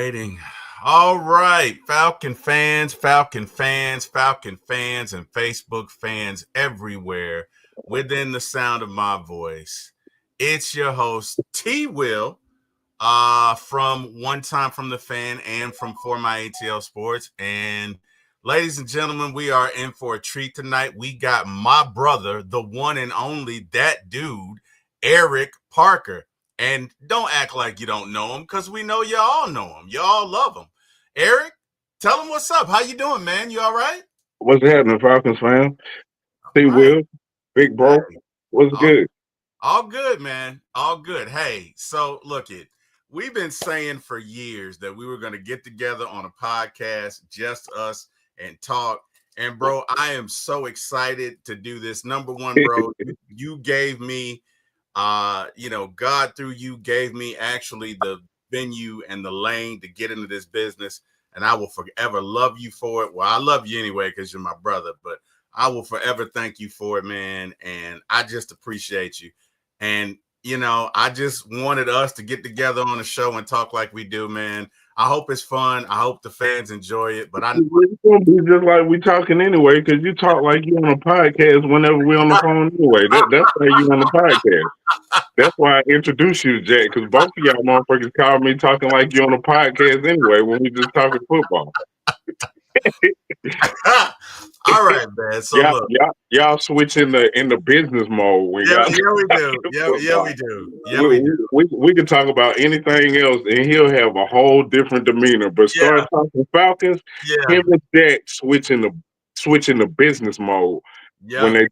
Waiting. All right, Falcon fans, Falcon fans, Falcon fans, and Facebook fans everywhere within the sound of my voice. It's your host, TWil, from One Time from the Fan and from For My ATL Sports. And ladies and gentlemen, we are in for a treat tonight. We got my brother, the one and only, that dude, Eric Parker. And don't act like you don't know him, because we know y'all know him. Y'all love him. Eric, tell him what's up. How you doing, man? You all right? What's happening, Falcons fan? All T right. Will, Big Bro, Hey, what's all, good? all good, man. All good. Hey, so look it. We've been saying for years that we were going to get together on a podcast, just us, and talk. And bro, I am so excited to do this. Number one, bro, you gave me God through you gave me actually the venue and the lane to get into this business. And I will forever love you for it. Well, I love you anyway because you're my brother, but I will forever thank you for it, man. And I just appreciate you. And, I just wanted us to get together on a show and talk like we do, man. I hope it's fun. I hope the fans enjoy it. But I know It's gonna be just like we talking anyway, because you talk like you on a podcast whenever we on the phone anyway. That's why you on the podcast. That's why I introduced you to Jack, because both of y'all motherfuckers called me talking like you on a podcast anyway when we just talking football. all right, man. So y'all, look. y'all switch in the business mode when Yeah, y'all yeah, we do. talking Yeah, we football. do. Yeah, We, we do. we, we can talk about anything else, and he'll have a whole different demeanor. But Yeah, start talking Falcons, yeah, him and Jack switching the business mode when yep,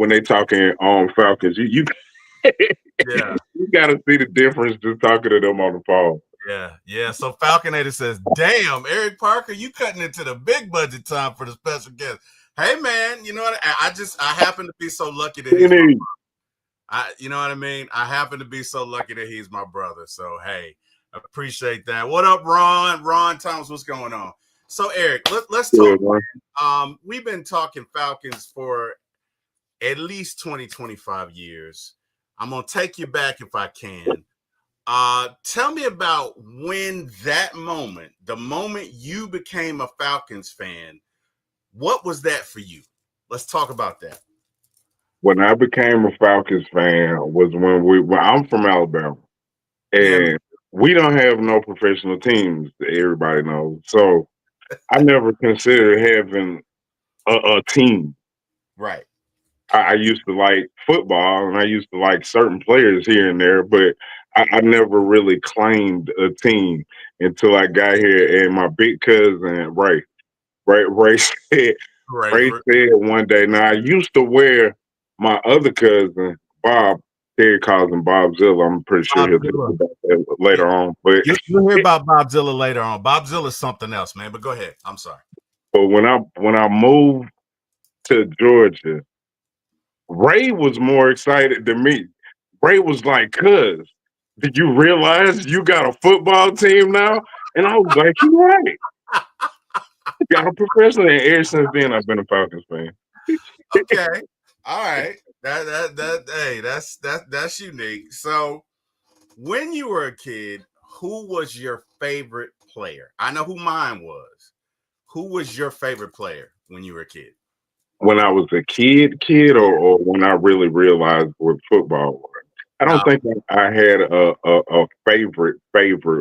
they talking Falcons. You yeah, you got to see the difference just talking to them on the phone. yeah. So Falconator says, "Damn, Eric Parker, you cutting into the big budget time for the special guest." Hey, man, you know what? I happen to be so lucky that he's my. Kenny, You know what I mean? I happen to be so lucky that he's my brother. So hey, appreciate that. What up, Ron? Ron Thomas, what's going on? So Eric, let's yeah, talk. man. We've been talking Falcons for at least 20, 25 years. I'm going to take you back if I can. Tell me about when that moment, the moment you became a Falcons fan, what was that for you? Let's talk about that. When I became a Falcons fan was when I'm from Alabama, Yeah, and we don't have no professional teams. Everybody knows, so I never considered having a team. right. I used to like football and I used to like certain players here and there, but I never really claimed a team until I got here. And my big cousin Ray said, Right. Ray said one day. Now I used to wear my other cousin Bob. Terry calls him Bob Zilla. I'm pretty sure Bob he'll talk Zilla. about that later on. But You'll hear about Bob Zilla later on. Bob Zilla's something else, man. But go ahead. I'm sorry. but when I moved to Georgia, Ray was more excited than me. Ray was like, "Cuz, did you realize you got a football team now?" And I was like, "You're right. You got a professional." And ever since then, I've been a Falcons fan. Okay. All right. Hey, that's unique. So when you were a kid, who was your favorite player? I know who mine was. Who was your favorite player when you were a kid? When I was a kid, or when I really realized what football was. I don't Uh, think I had a favorite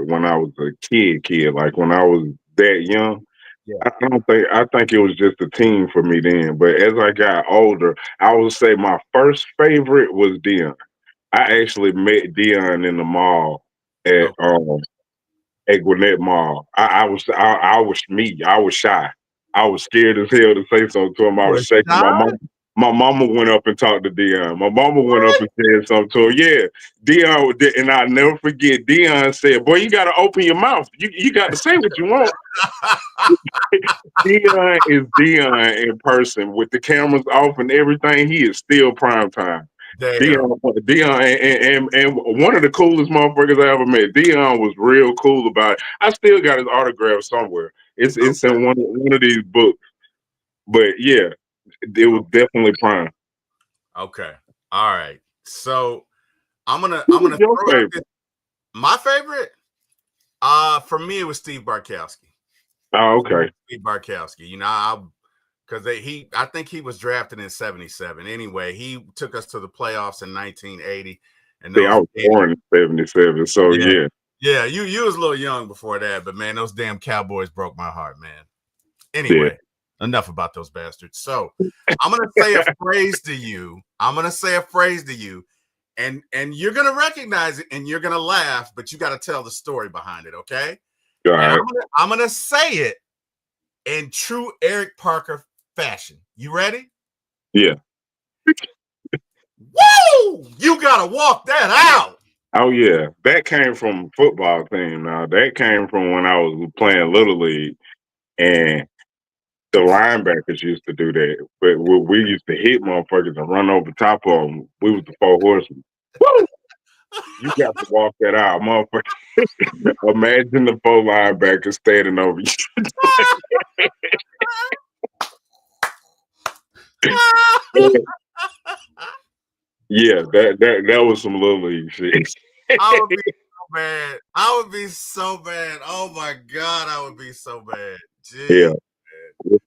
when I was a kid. Like when I was that young. yeah. I think it was just a team for me then. But as I got older, I would say my first favorite was Dion. I actually met Dion in the mall at Okay. Gwinnett Mall. I was me. I was shy. I was scared as hell to say something to him. I You was were shaking. My shy? mom. My mama went up and talked to Dion. My mama went up What? and said something to her. Yeah, Dion, and I'll never forget. Dion said, "Boy, you got to open your mouth. You got to say what you want." Dion is Dion in person with the cameras off and everything. He is still prime time. Damn. Dion, and one of the coolest motherfuckers I ever met. Dion was real cool about it. I still got his autograph somewhere. It's Okay. in one of these books. But yeah, it was definitely prime. Okay. All right. So I'm Who was gonna your throw out favorite? this. My favorite. For me, it was Steve Bartkowski. Oh, okay. Steve Bartkowski. You know, because I think he was drafted in '77. Anyway, he took us to the playoffs in 1980, and See, I those was born in '77, so yeah, yeah. yeah. You was a little young before that, but man, those damn Cowboys broke my heart, man. Yeah. Anyway, enough about those bastards. So I'm gonna say a phrase to you. And you're gonna recognize it and you're gonna laugh, but you got to tell the story behind it, okay? All And right. I'm gonna say it in true Eric Parker fashion. You ready? Yeah. Woo! You gotta walk that out. Oh yeah. That came from football team. Now that came from when I was playing little league, and the linebackers used to do that. But we used to hit motherfuckers and run over top of them. We was the four horsemen. Woo! You got to walk that out, motherfucker. Imagine the four linebackers standing over you. Yeah, that was some little league shit. I would be so bad. I would be so bad. Oh my god, I would be so bad. Yeah, Jeez.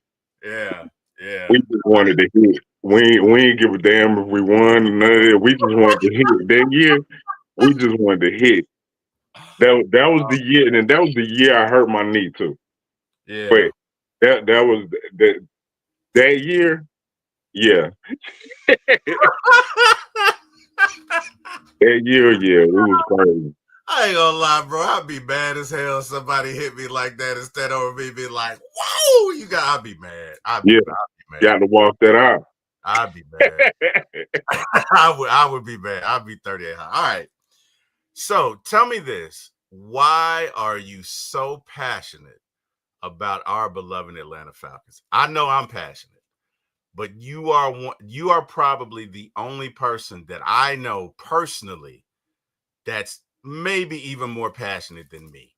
Yeah. Yeah. we just wanted to hit. We ain't give a damn if we won or none of that. We just wanted to hit. That year, we just wanted to hit. That was the year, and that was the year I hurt my knee too. Yeah. But that was that year. Yeah, that year. Yeah, it was crazy. I ain't gonna lie, bro. I'd be mad as hell if somebody hit me like that instead of me being like, whoa, I'd be mad. Yeah, mad. got to walk that out. I'd be mad. I would be mad. I'd be 38 high. All right. So tell me this. Why are you so passionate about our beloved Atlanta Falcons? I know I'm passionate, but you are probably the only person that I know personally that's maybe even more passionate than me.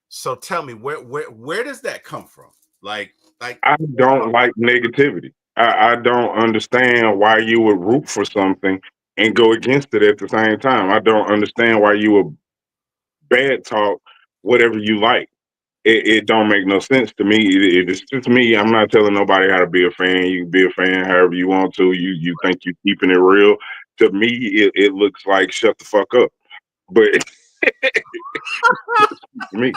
So tell me, where does that come from? Like I don't like negativity. I don't understand why you would root for something and go against it at the same time. I don't understand why you would bad talk whatever you like. It don't make no sense to me. It's just me. I'm not telling nobody how to be a fan. You can be a fan however you want to. You think you're keeping it real. To me, it looks like shut the fuck up. But me.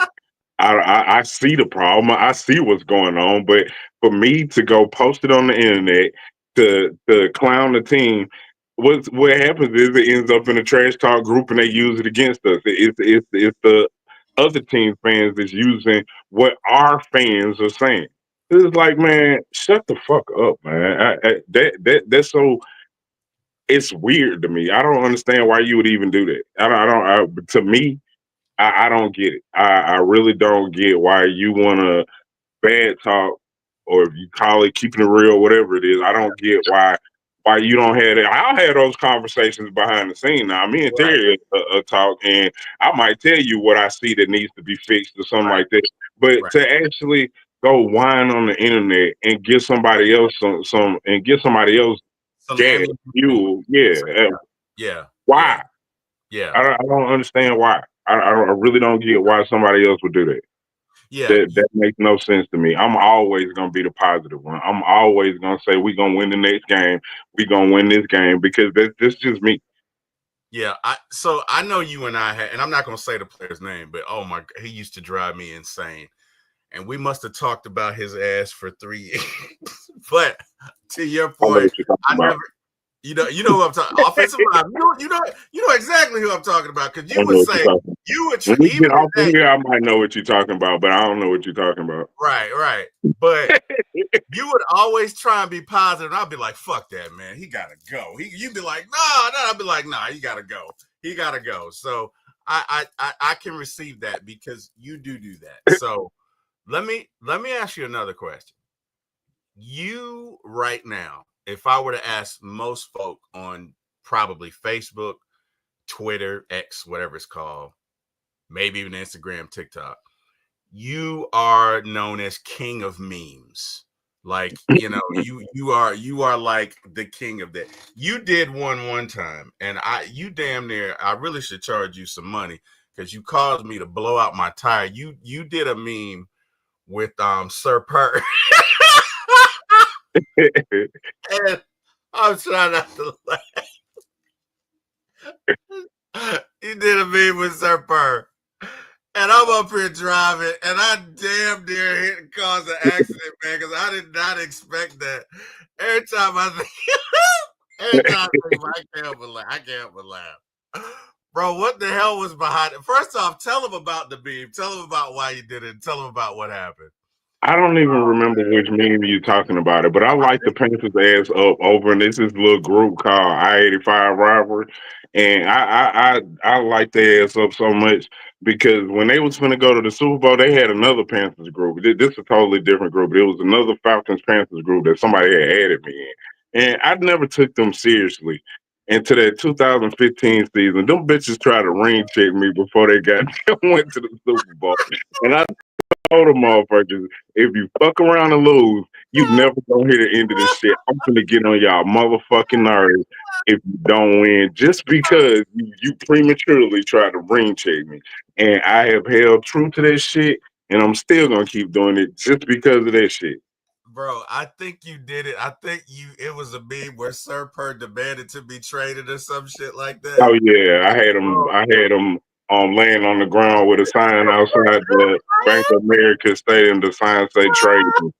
I see the problem. I see what's going on. But for me to go post it on the internet to clown the team, what happens is it ends up in a trash talk group and they use it against us. It's the other team fans that's using what our fans are saying. It's like, man, shut the fuck up, man. That's so. It's weird to me. I don't understand why you would even do that. To me, I don't get it. I really don't get why you want to bad talk, or if you call it keeping it real, whatever it is. I don't get why you don't have it. I'll have those conversations behind the scene. Now, me and right, Terry talk, and I might tell you what I see that needs to be fixed or something right, like that. But right. to actually go whine on the internet and give somebody else some and give somebody else Some gas ammunition. fuel, yeah. Yeah, yeah, Why? yeah, I don't understand why. I really don't get why somebody else would do that. yeah. That makes no sense to me. I'm always gonna be the positive one. I'm always gonna say we're gonna win the next game. We're gonna win this game because that's just me. Yeah, so I know you and I had, and I'm not going to say the player's name, but oh my, he used to drive me insane, and we must have talked about his ass for 3 years. But to your I know point, what you're talking I about. never, you know who I'm talking. Offensive line, you know exactly who I'm talking about because I you don't know would what you're say talking about. you would When we even get off of today, here, I might know what you're talking about, but I don't know what you're talking about. right, but you would always try and be positive, and I'd be like, "Fuck that, man. He gotta go." You'd be like, "No." I'd be like, "Nah, he gotta go. He gotta go." So I can receive that because you do that. So let me ask you another question. You right now, if I were to ask most folk on probably Facebook, Twitter, X, whatever it's called, maybe even Instagram, TikTok, you are known as king of memes. Like, you are like the king of that. You did one time, and you damn near, I really should charge you some money because you caused me to blow out my tire. You did a meme with Sir Purr. And I'm trying not to laugh. You did a meme with Sir Purr. And I'm up here driving, and I damn near hit and caused an accident, man, because I did not expect that. Every time I think, every time I think, I can't help but laugh. Bro, what the hell was behind it? First off, tell them about the meme. Tell them about why you did it. Tell them about what happened. I don't even remember which meme you talking about it, but I like the Panthers ass up over, and this is little group called I-85 Rivalry, and I like their ass up so much because when they was going to go to the Super Bowl, they had another Panthers group. This is a totally different group. It was another Falcons Panthers group that somebody had added me in, and I never took them seriously. Into that 2015 season, them bitches tried to ring check me before they went to the Super Bowl, and I told them motherfuckers, if you fuck around and lose, you never gonna hear the end of this shit. I'm gonna get on y'all motherfucking nerves if you don't win, just because you prematurely tried to ring check me. And I have held true to that shit, and I'm still gonna keep doing it just because of that shit. Bro, I think you did it. I think it was a meme where Sir Purr demanded to be traded or some shit like that. Oh yeah, I had him laying on the ground with a sign outside the Bank of America Stadium. The sign say trade me.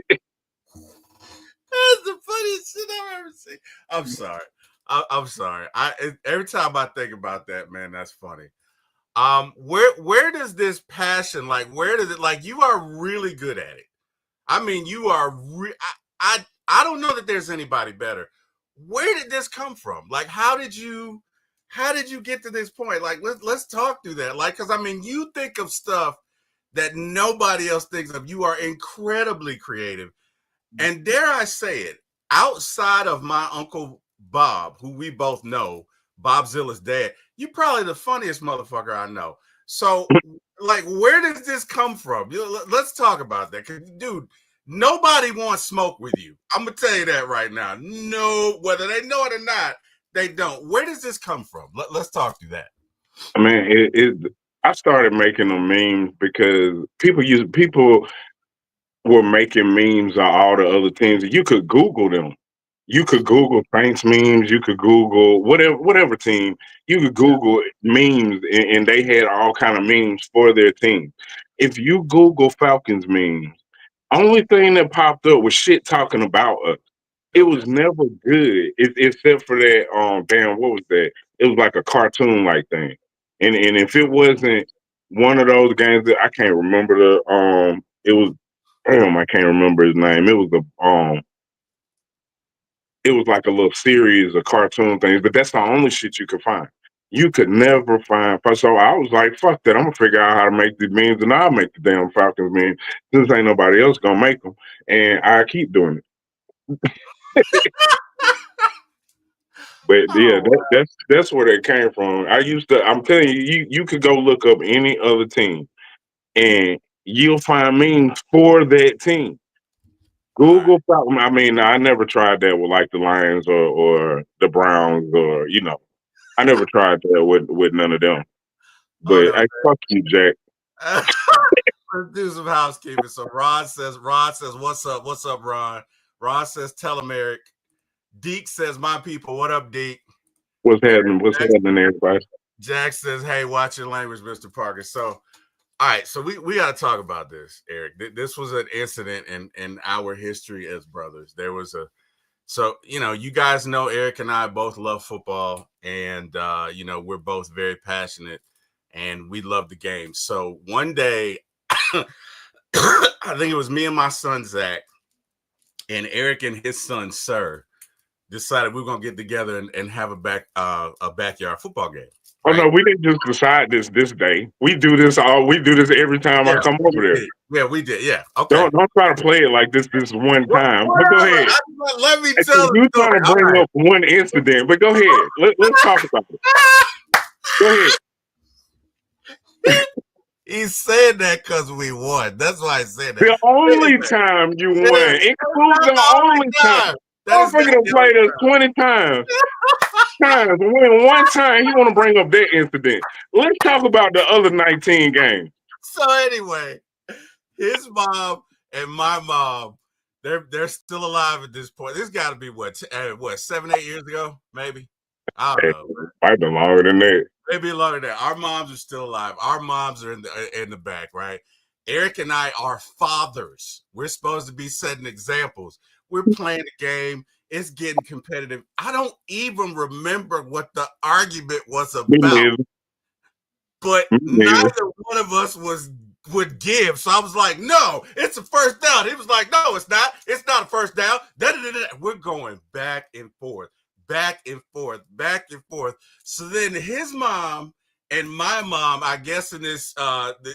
That's the funniest shit I've ever seen. I'm sorry. I'm sorry. Every time I think about that, man, that's funny. Where does this passion, like, where does it, like, you are really good at it. I mean, you are I don't know that there's anybody better. Where did this come from? Like, how did you get to this point? Like, let's talk through that. Like, because I mean, you think of stuff that nobody else thinks of. You are incredibly creative. And dare I say it, outside of my Uncle Bob, who we both know, Bob Zilla's dad, you're probably the funniest motherfucker I know. So, like, where does this come from? Let's talk about that. Because, dude, nobody wants smoke with you. I'm going to tell you that right now. No, whether they know it or not, they don't. Where does this come from? Let's talk through that. I mean, I started making them memes because people were making memes of all the other teams. You could Google them. You could Google Saints memes. You could Google whatever team. You could Google memes, and they had all kind of memes for their team. If you Google Falcons memes, only thing that popped up was shit talking about us. It was never good, except for that. Damn, what was that? It was like a cartoon like thing, and if it wasn't one of those games that I can't remember it was damn, I can't remember his name. It was like a little series of cartoon things, but that's the only shit you could find. You could never find. So I was like, fuck that. I'm gonna figure out how to make these memes, and I'll make the damn Falcons memes since ain't nobody else gonna make them, and I keep doing it. But yeah, that's where they came from. I'm telling you, you could go look up any other team, and you'll find memes for that team. Google, I mean, I never tried that with like the Lions or the Browns or I never tried that with none of them. But I fuck you, Jack. Let's do some housekeeping. So Ron says, what's up, Ron? Ron says, tell him, Eric. Deke says, my people, what up, Deke? What's happening? What's happening, everybody? Jack says, hey, watch your language, Mr. Parker. So, all right, so we got to talk about this, Eric. This was an incident in our history as brothers. There was you guys know Eric and I both love football, and we're both very passionate, and we love the game. So one day, I think it was me and my son Zach, and Eric and his son Sir decided we were gonna get together and have a backyard football game. Right? Oh no, we didn't just decide this day. We do this every time I come over there. Yeah, we did. Yeah. Okay. Don't try to play it like this one time. But go ahead. Let me tell you. You trying to bring up one incident, but go ahead. Let's talk about it. Go ahead. He said that because we won. That's why I said that. The only time you won. Include the only time. I'm freaking played us 20 times. times. When one time he want to bring up that incident. Let's talk about the other 19 games. So anyway, his mom and my mom, they're still alive at this point. This got to be what 7-8 years ago, maybe. I don't know. Might be longer than that. Maybe longer than that. Our moms are still alive. Our moms are in the back, right? Eric and I are fathers. We're supposed to be setting examples. We're playing a game. It's getting competitive. I don't even remember what the argument was about. But neither one of us would give. So I was like, no, it's a first down. He was like, no, it's not. It's not a first down. We're going back and forth, back and forth, back and forth. So then his mom and my mom, I guess in this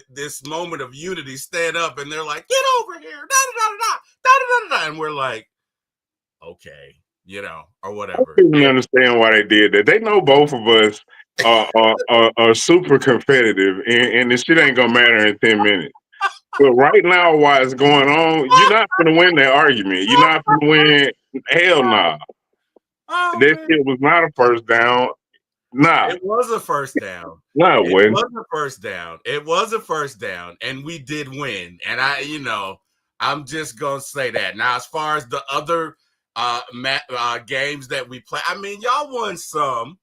this moment of unity, stand up and they're like, get over here. And we're like, okay, or whatever. I didn't understand why they did that. They know both of us are super competitive, and this shit ain't gonna matter in 10 minutes. But right now, while it's going on, you're not gonna win that argument. You're not gonna win. Hell nah. That shit was not a first down. Nah. It was a first down. No, it was a first down. It was a first down, and we did win. And I'm just gonna say that. Now, as far as the other games that we play, I mean, y'all won some.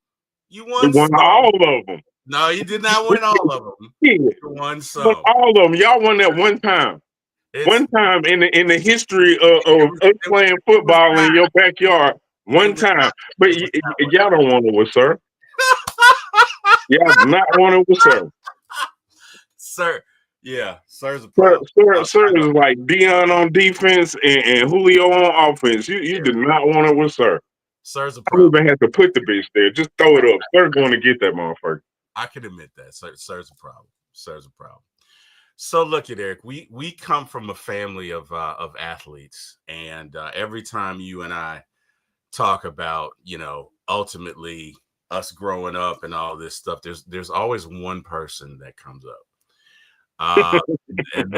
You won all of them. No, you did not win all of them. You won some. But all of them. Y'all won that one time. One time in the history of us playing football in your backyard. One time. But y'all don't want it with sir. Y'all do not want it with sir. Sir. Yeah, sir's a problem. Sir is like Dion on defense and Julio on offense. You do not want it with sir. Sir's a problem. I don't even have to put the bitch there. Just throw it up. Sir's going to get that motherfucker. I can admit that. Sir's a problem. Sir's a problem. So look at Eric. We come from a family of athletes, and every time you and I talk about ultimately us growing up and all this stuff, there's always one person that comes up. And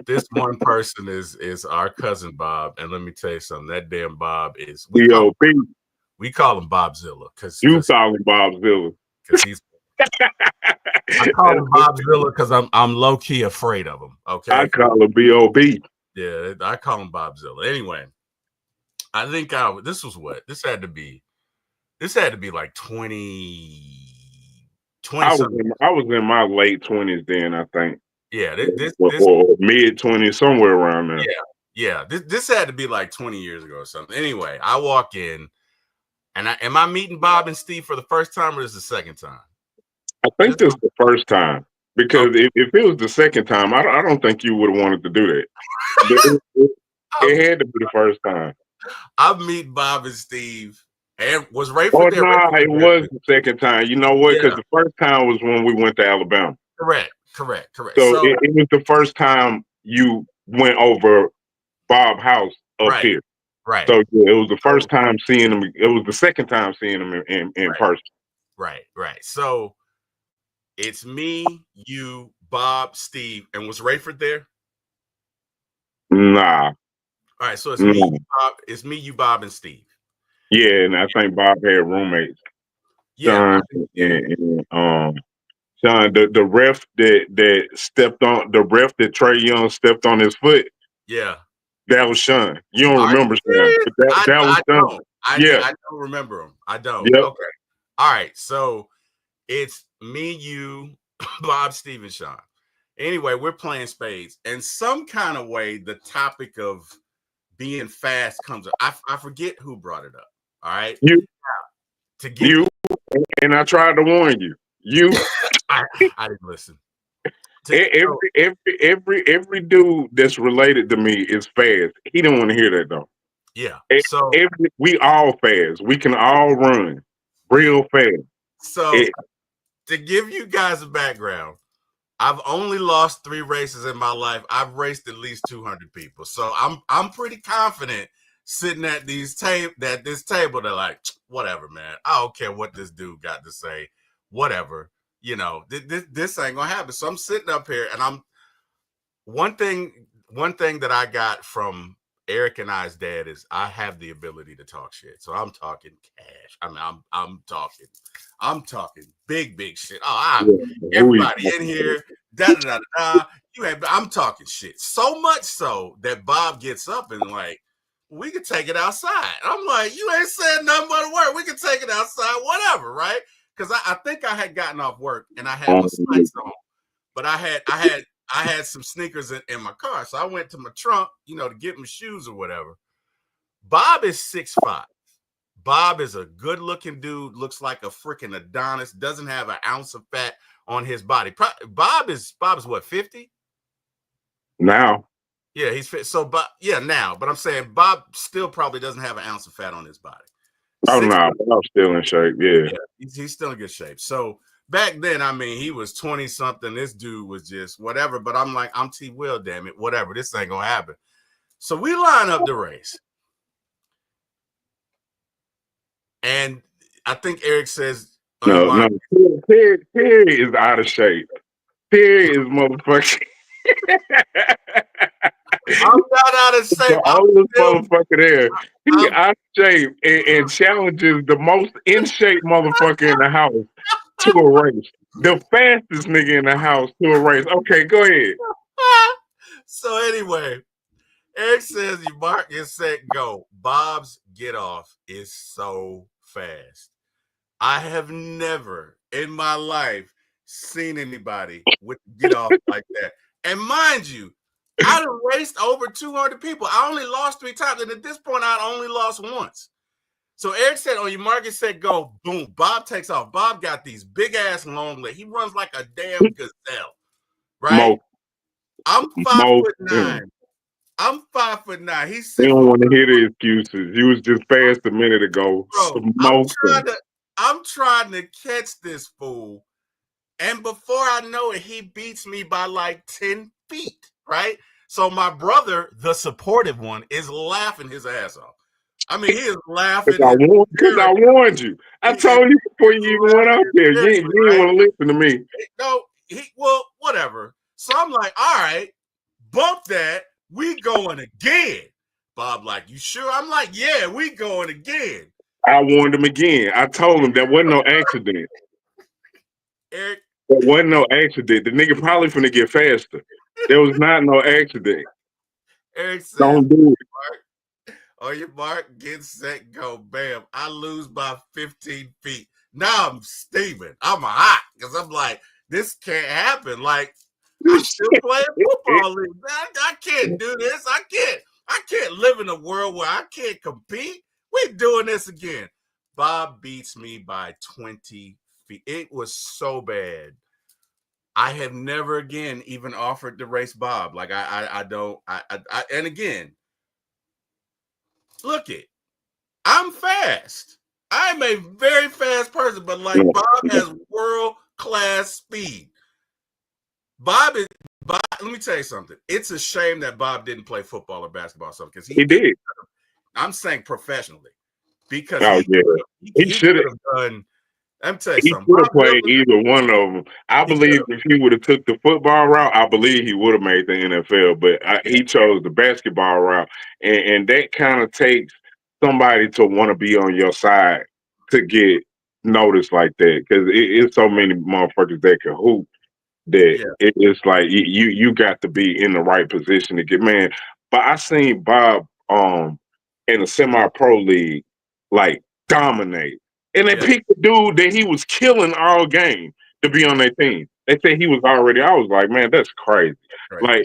this one person is our cousin Bob, and let me tell you something. That damn Bob is we call him Bobzilla because you call him Bobzilla because he's. I call him Bobzilla because I'm low key afraid of him. Okay, I call him B.O.B. Yeah, I call him Bobzilla. Anyway, I think this had to be like 20. I was in my late 20s then, I think. Yeah, or mid 20s, somewhere around there. Yeah. This had to be like 20 years ago or something. Anyway, I walk in, and am I meeting Bob and Steve for the first time, or is it the second time? I think this is the first time, because if it was the second time, I don't think you would have wanted to do that. It had to be the first time. I'm meeting Bob and Steve. And was Rayford there? It was the second time. You know what? Because the first time was when we went to Alabama. Correct. So it was the first time you went over Bob's house up here. Right. So it was the first time seeing him. It was the second time seeing him in person. Right. So it's me, you, Bob, Steve, and was Rayford there? Nah. All right. So it's me, you, Bob. It's me, you, Bob, and Steve. Yeah, and I think Bob had roommates. Yeah. Sean, the ref that stepped on the ref that Trey Young stepped on his foot. Yeah. That was Sean. You don't remember Sean. That was Sean. I don't remember him. I don't. Yep. Okay. All right. So it's me, you, Bob, Steve, and Sean. Anyway, we're playing spades. And some kind of way, the topic of being fast comes up. I forget who brought it up. All right. You. And I tried to warn you. You. I didn't listen. Every dude that's related to me is fast. He didn't want to hear that though. Yeah. We all fast. We can all run real fast. So to give you guys a background, I've only lost 3 races in my life. I've raced at least 200 people. So I'm pretty confident sitting at this table. They're like, whatever, man. I don't care what this dude got to say. Whatever. This ain't gonna happen. So I'm sitting up here, and one thing that I got from Eric and I's dad is I have the ability to talk shit. So I'm talking cash. I mean, I'm talking big shit. Oh, Who he everybody in here, da da da da. I'm talking shit. So much so that Bob gets up and like, we could take it outside. I'm like, you ain't said nothing but a word. We could take it outside, whatever, right? Because I think I had gotten off work and I had my slides on, but I had some sneakers in my car. So I went to my trunk, to get my shoes or whatever. Bob is 6'5". Bob is a good looking dude, looks like a freaking Adonis, doesn't have an ounce of fat on his body. Bob is what, 50? now. Yeah, he's fit. So, but yeah, now, but I'm saying Bob still probably doesn't have an ounce of fat on his body. Oh no, I'm still in shape. Yeah, he's still in good shape. So back then, I mean, he was 20 something. This dude was just whatever. But I'm like, I'm TWil, damn it, whatever. This ain't gonna happen. So we line up the race, and I think Eric says, no, Terry is out of shape. Terry is motherfucking. I'm not out of shape. The oldest motherfucker there. He out of shape and challenges the most in shape motherfucker in the house to a race. The fastest nigga in the house to a race. Okay, go ahead. So anyway, Eric says you mark your set, go. Bob's get off is so fast. I have never in my life seen anybody with get off like that. And mind you, I done raced over 200 people. I only lost 3 times. And at this point, I only lost once. So Eric said, on your market set, go. Boom. Bob takes off. Bob got these big ass long legs. He runs like a damn gazelle. Right? I'm 5'9". I'm 5'9". He said, "You don't want to hear the excuses. You was just fast a minute ago. Bro, I'm trying to catch this fool, and before I know it, he beats me by like 10 feet. Right? So my brother, the supportive one, is laughing his ass off. I mean, he is laughing. Because I warned you. I told you before you even went out there. You didn't want to listen to me. No, whatever. So I'm like, all right, bump that. We going again. Bob, like, you sure? I'm like, yeah, we going again. I warned him again. I told him that wasn't no accident. Eric, that wasn't no accident. The nigga probably finna get faster. There was not no accident. Eric said, don't do it. On your mark, get set, go. Bam. I lose by 15 feet. Now I'm steaming. I'm hot because I'm like, this can't happen. Like, I'm still playing football league. I can't do this. I can't live in a world where I can't compete. We're doing this again. Bob beats me by 20 feet. It was so bad. I have never again even offered to race Bob. Like I don't. And again, look it. I'm fast. I'm a very fast person, but like Bob has world-class speed. Bob, let me tell you something. It's a shame that Bob didn't play football or basketball or something because he did. I'm saying professionally because he should have done. I'm telling you something. He could have played either one of them. I believe if he would have took the football route, I believe he would have made the NFL. But he chose the basketball route, and that kind of takes somebody to want to be on your side to get noticed like that because it's so many motherfuckers that can hoop that it's like you got to be in the right position to get man. But I seen Bob in a semi-pro league like dominate. And they picked the dude that he was killing all game to be on their team. They said he was already. I was like, man, that's crazy. Right.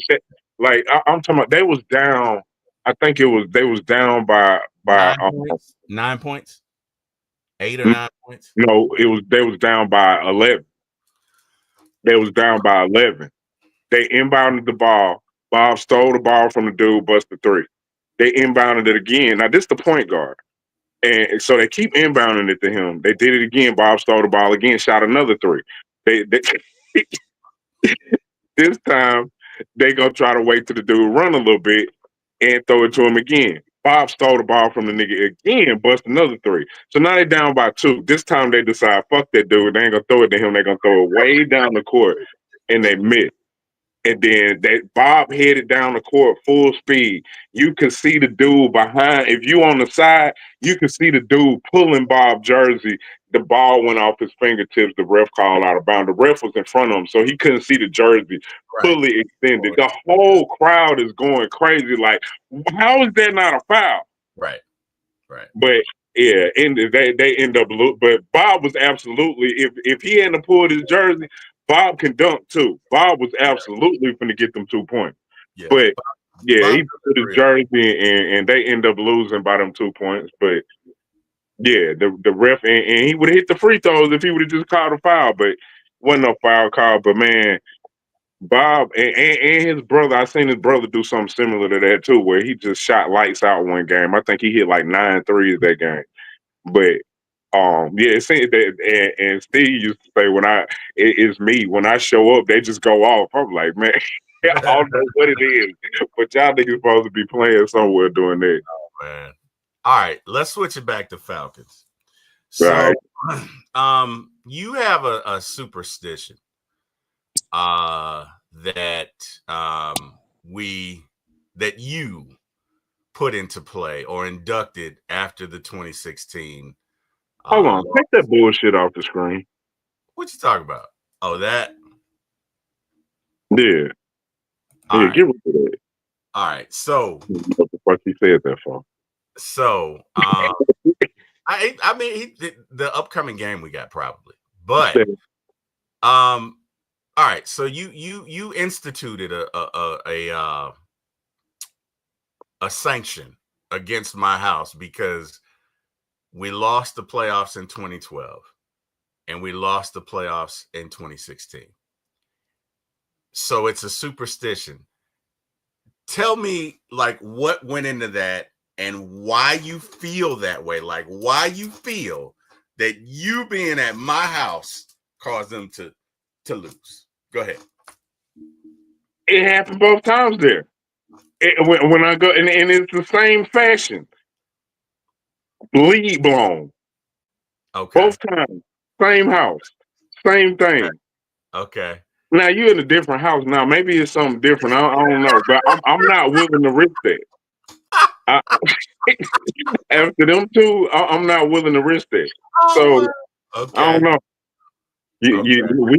I'm talking about they was down. I think they was down by 9 points, 8 or 9 points. No, they was down by 11. They was down by 11. They inbounded the ball. Bob stole the ball from the dude, busted 3. They inbounded it again. Now this the point guard. And so they keep inbounding it to him. They did it again. Bob stole the ball again, shot another 3. They this time they gonna try to wait till the dude run a little bit and throw it to him again. Bob stole the ball from the nigga again, bust another 3. So now they down by 2. This time they decide, fuck that dude. They ain't gonna throw it to him. They gonna throw it way down the court, and they miss. And then that Bob headed down the court full speed. You could see the dude behind. If you on the side, you could see the dude pulling Bob jersey. The ball went off his fingertips. The ref called out of bounds. The ref was in front of him, so he couldn't see the jersey Right. fully extended. The whole crowd is going crazy. Like, how is that not a foul? Right. Right. But yeah, and they end up. But Bob was absolutely. If he hadn't pulled his jersey, Bob can dunk too. Bob was absolutely going to get them 2 points. Yeah. But yeah, Bob he put his jersey and they end up losing by them 2 points. But yeah, the ref and he would have hit the free throws if he would have just called a foul. But wasn't no foul call. But man, Bob and his brother, I seen his brother do something similar to that too, where he just shot lights out one game. I think he hit like 9 threes that game. But yeah, it seems that, and Steve used to say it's me when I show up, they just go off. I'm like, man, I don't know what it is, but y'all niggas supposed to be playing somewhere doing that. Oh, man. All right, let's switch it back to Falcons. Right. So, you have a superstition that you put into play or inducted after the 2016. Hold on, take that bullshit off the screen. What you talking about? Oh, that. Yeah. All right. Get rid of that. All right. So what the fuck he said that for? So I mean the upcoming game we got probably. But all right, so you instituted a sanction against my house because we lost the playoffs in 2012 and we lost the playoffs in 2016. So it's a superstition. Tell me like what went into that and why you feel that way. Like why you feel that you being at my house caused them to lose. Go ahead. It happened both times there. When I go, and it's the same fashion. Lead blown. Okay. Both times. Same house. Same thing. Okay. Now you're in a different house. Now maybe it's something different. I don't know, but I'm not willing to risk that. After them two, I'm not willing to risk that. So okay. I don't know.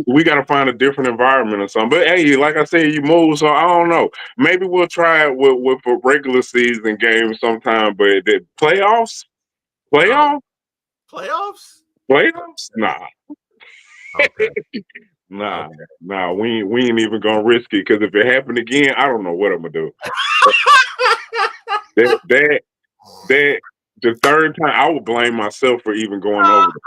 We got to find a different environment or something. But hey, like I said, you move, so I don't know. Maybe we'll try it with a regular season game sometime. But the playoffs, playoffs, nah. Okay. Nah. We ain't even gonna risk it because if it happened again, I don't know what I'm gonna do. that the third time, I would blame myself for even going over there.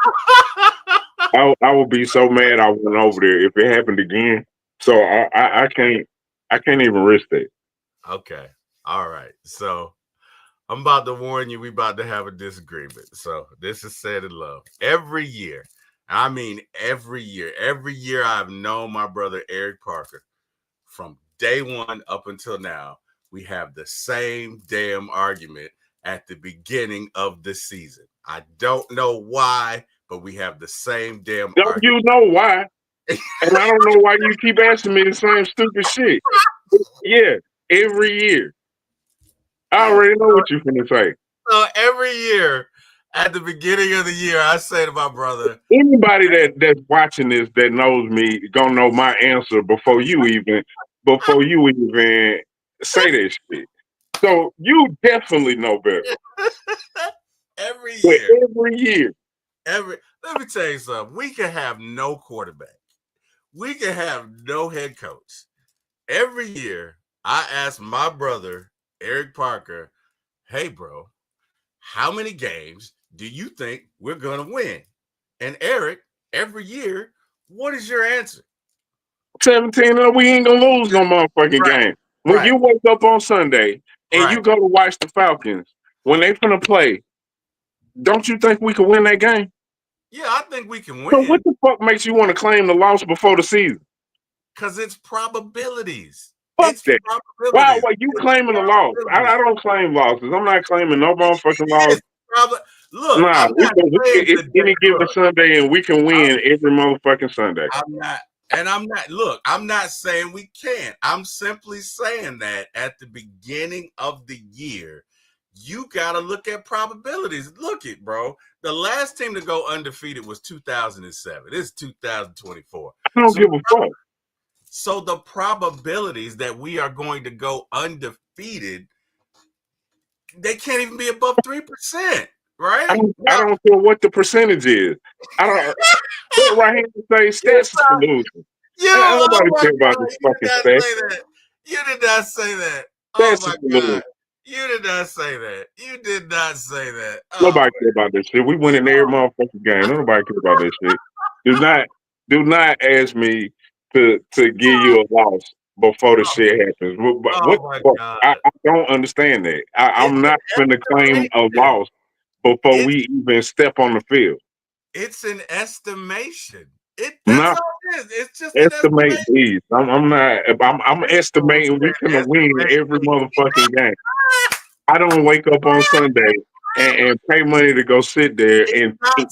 I would be so mad I went over there if it happened again. So I can't even risk it. Okay. All right. So I'm about to warn you, we about to have a disagreement. So this is said in love. Every year, I mean every year I've known my brother Eric Parker from day one up until now, we have the same damn argument at the beginning of the season. I don't know why, but we have the same damn argument. You know why? And I don't know why you keep asking me the same stupid shit. Yeah, every year. I already know what you're finna say. So every year, at the beginning of the year, I say to my brother, anybody that's watching this that knows me gonna know my answer before you even say that shit. So you definitely know better. Every year. Let me tell you something. We can have no quarterback. We can have no head coach. Every year, I ask my brother, Eric Parker, hey, bro, how many games do you think we're going to win? And Eric, every year, what is your answer? 17, we ain't going to lose no motherfucking game. When you wake up on Sunday and you go to watch the Falcons, when they finna play, don't you think we can win that game? Yeah, I think we can win. So what the fuck makes you want to claim the loss before the season? Because it's probabilities. Fuck that. Wow, you claiming the loss? I don't claim losses. I'm not claiming no motherfucking loss. Look, nah, it's any given Sunday and we can win every motherfucking Sunday. I'm not. And I'm not saying we can't. I'm simply saying that at the beginning of the year, you got to look at probabilities. Look it, bro. The last team to go undefeated was 2007. This is 2024. I don't So, give a fuck. so the probabilities that we are going to go undefeated, they can't even be above 3%, right? I Now, don't care what the percentage is. I don't. That right here say you, stats is illusion. you, And oh nobody my care about God, this you did fucking not stats. say that. You did not say that. Oh Stats is my illusion. God. You did not say that. You did not say that. Oh Nobody care about this shit. We win in every motherfucking game. Nobody care about this shit. Do not do not ask me to give you a loss before the shit happens. What oh my the fuck? I God. don't understand that. It's I'm an not gonna claim a estimation. loss before It's we even step on the field. it's an estimation. I'm That's not all it is. It's just an estimate estimation. these. I'm not. I'm estimating we can win every motherfucking game. I don't wake up on Sunday and pay money to go sit there It's and not think,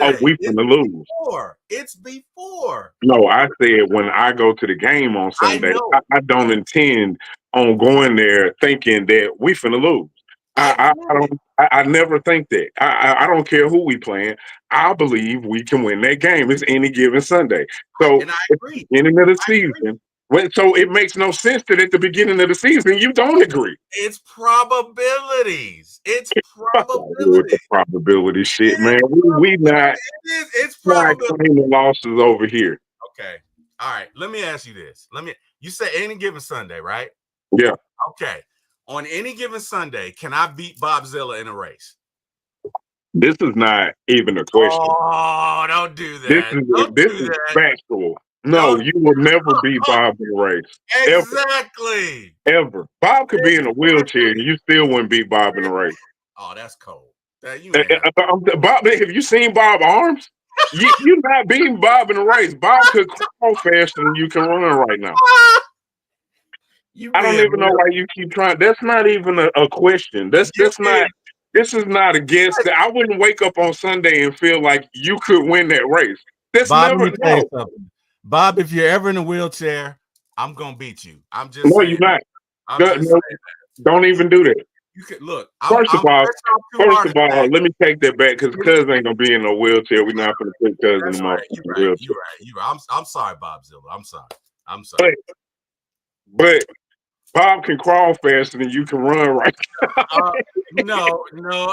oh, Sunday. we It's finna lose. before. It's before. No, I said when I go to the game on I Sunday, know. I don't intend on going there thinking that we finna lose. I I get it. don't. I never think that. I don't care who we playing. I believe we can win that game. It's any given Sunday. So And I at the agree. beginning of the I agree. season, so it makes no sense that at the beginning of the season you don't agree. It's probabilities. It's Fuck out here with the probabilities. probability It shit, is man. We not probability. It is. It's not probability. claiming losses over here. Okay. All right. Let me ask you this. You say any given Sunday, right? Yeah, Okay. On any given Sunday, can I beat Bob Zilla in a race? this is not even a question. Oh, don't do This that. is Don't this do is that. factual. No, Don't. you will never beat Bob in a race. Ever, Exactly. ever. Bob could be in a wheelchair and Exactly. you still wouldn't beat Bob in a race. Oh, that's cold. That you ain't have. Bob, have you seen Bob arms? You're not beating Bob in a race. Bob could crawl faster than you can run right now. You I don't being even know real. why you keep trying. That's not even a question. You That's being. not. This is not a guess. I wouldn't wake up on Sunday and feel like you could win that race. That's Bob, let never me tell you no. something. Bob, if you're ever in a wheelchair, I'm gonna beat you. I'm just No, you're saying. not. I'm just No, saying. don't You even do that. you could look. First of I'm all, fresh off two heart attacks. let me take that back because Cuz ain't gonna be in no wheelchair. We're not gonna put Cuz in the That's right. You're motherfucking right. You're wheelchair. right. You're right. I'm sorry, Bob Zilla. I'm sorry. I'm sorry. But but Bob can crawl faster than you can run right. Uh, no.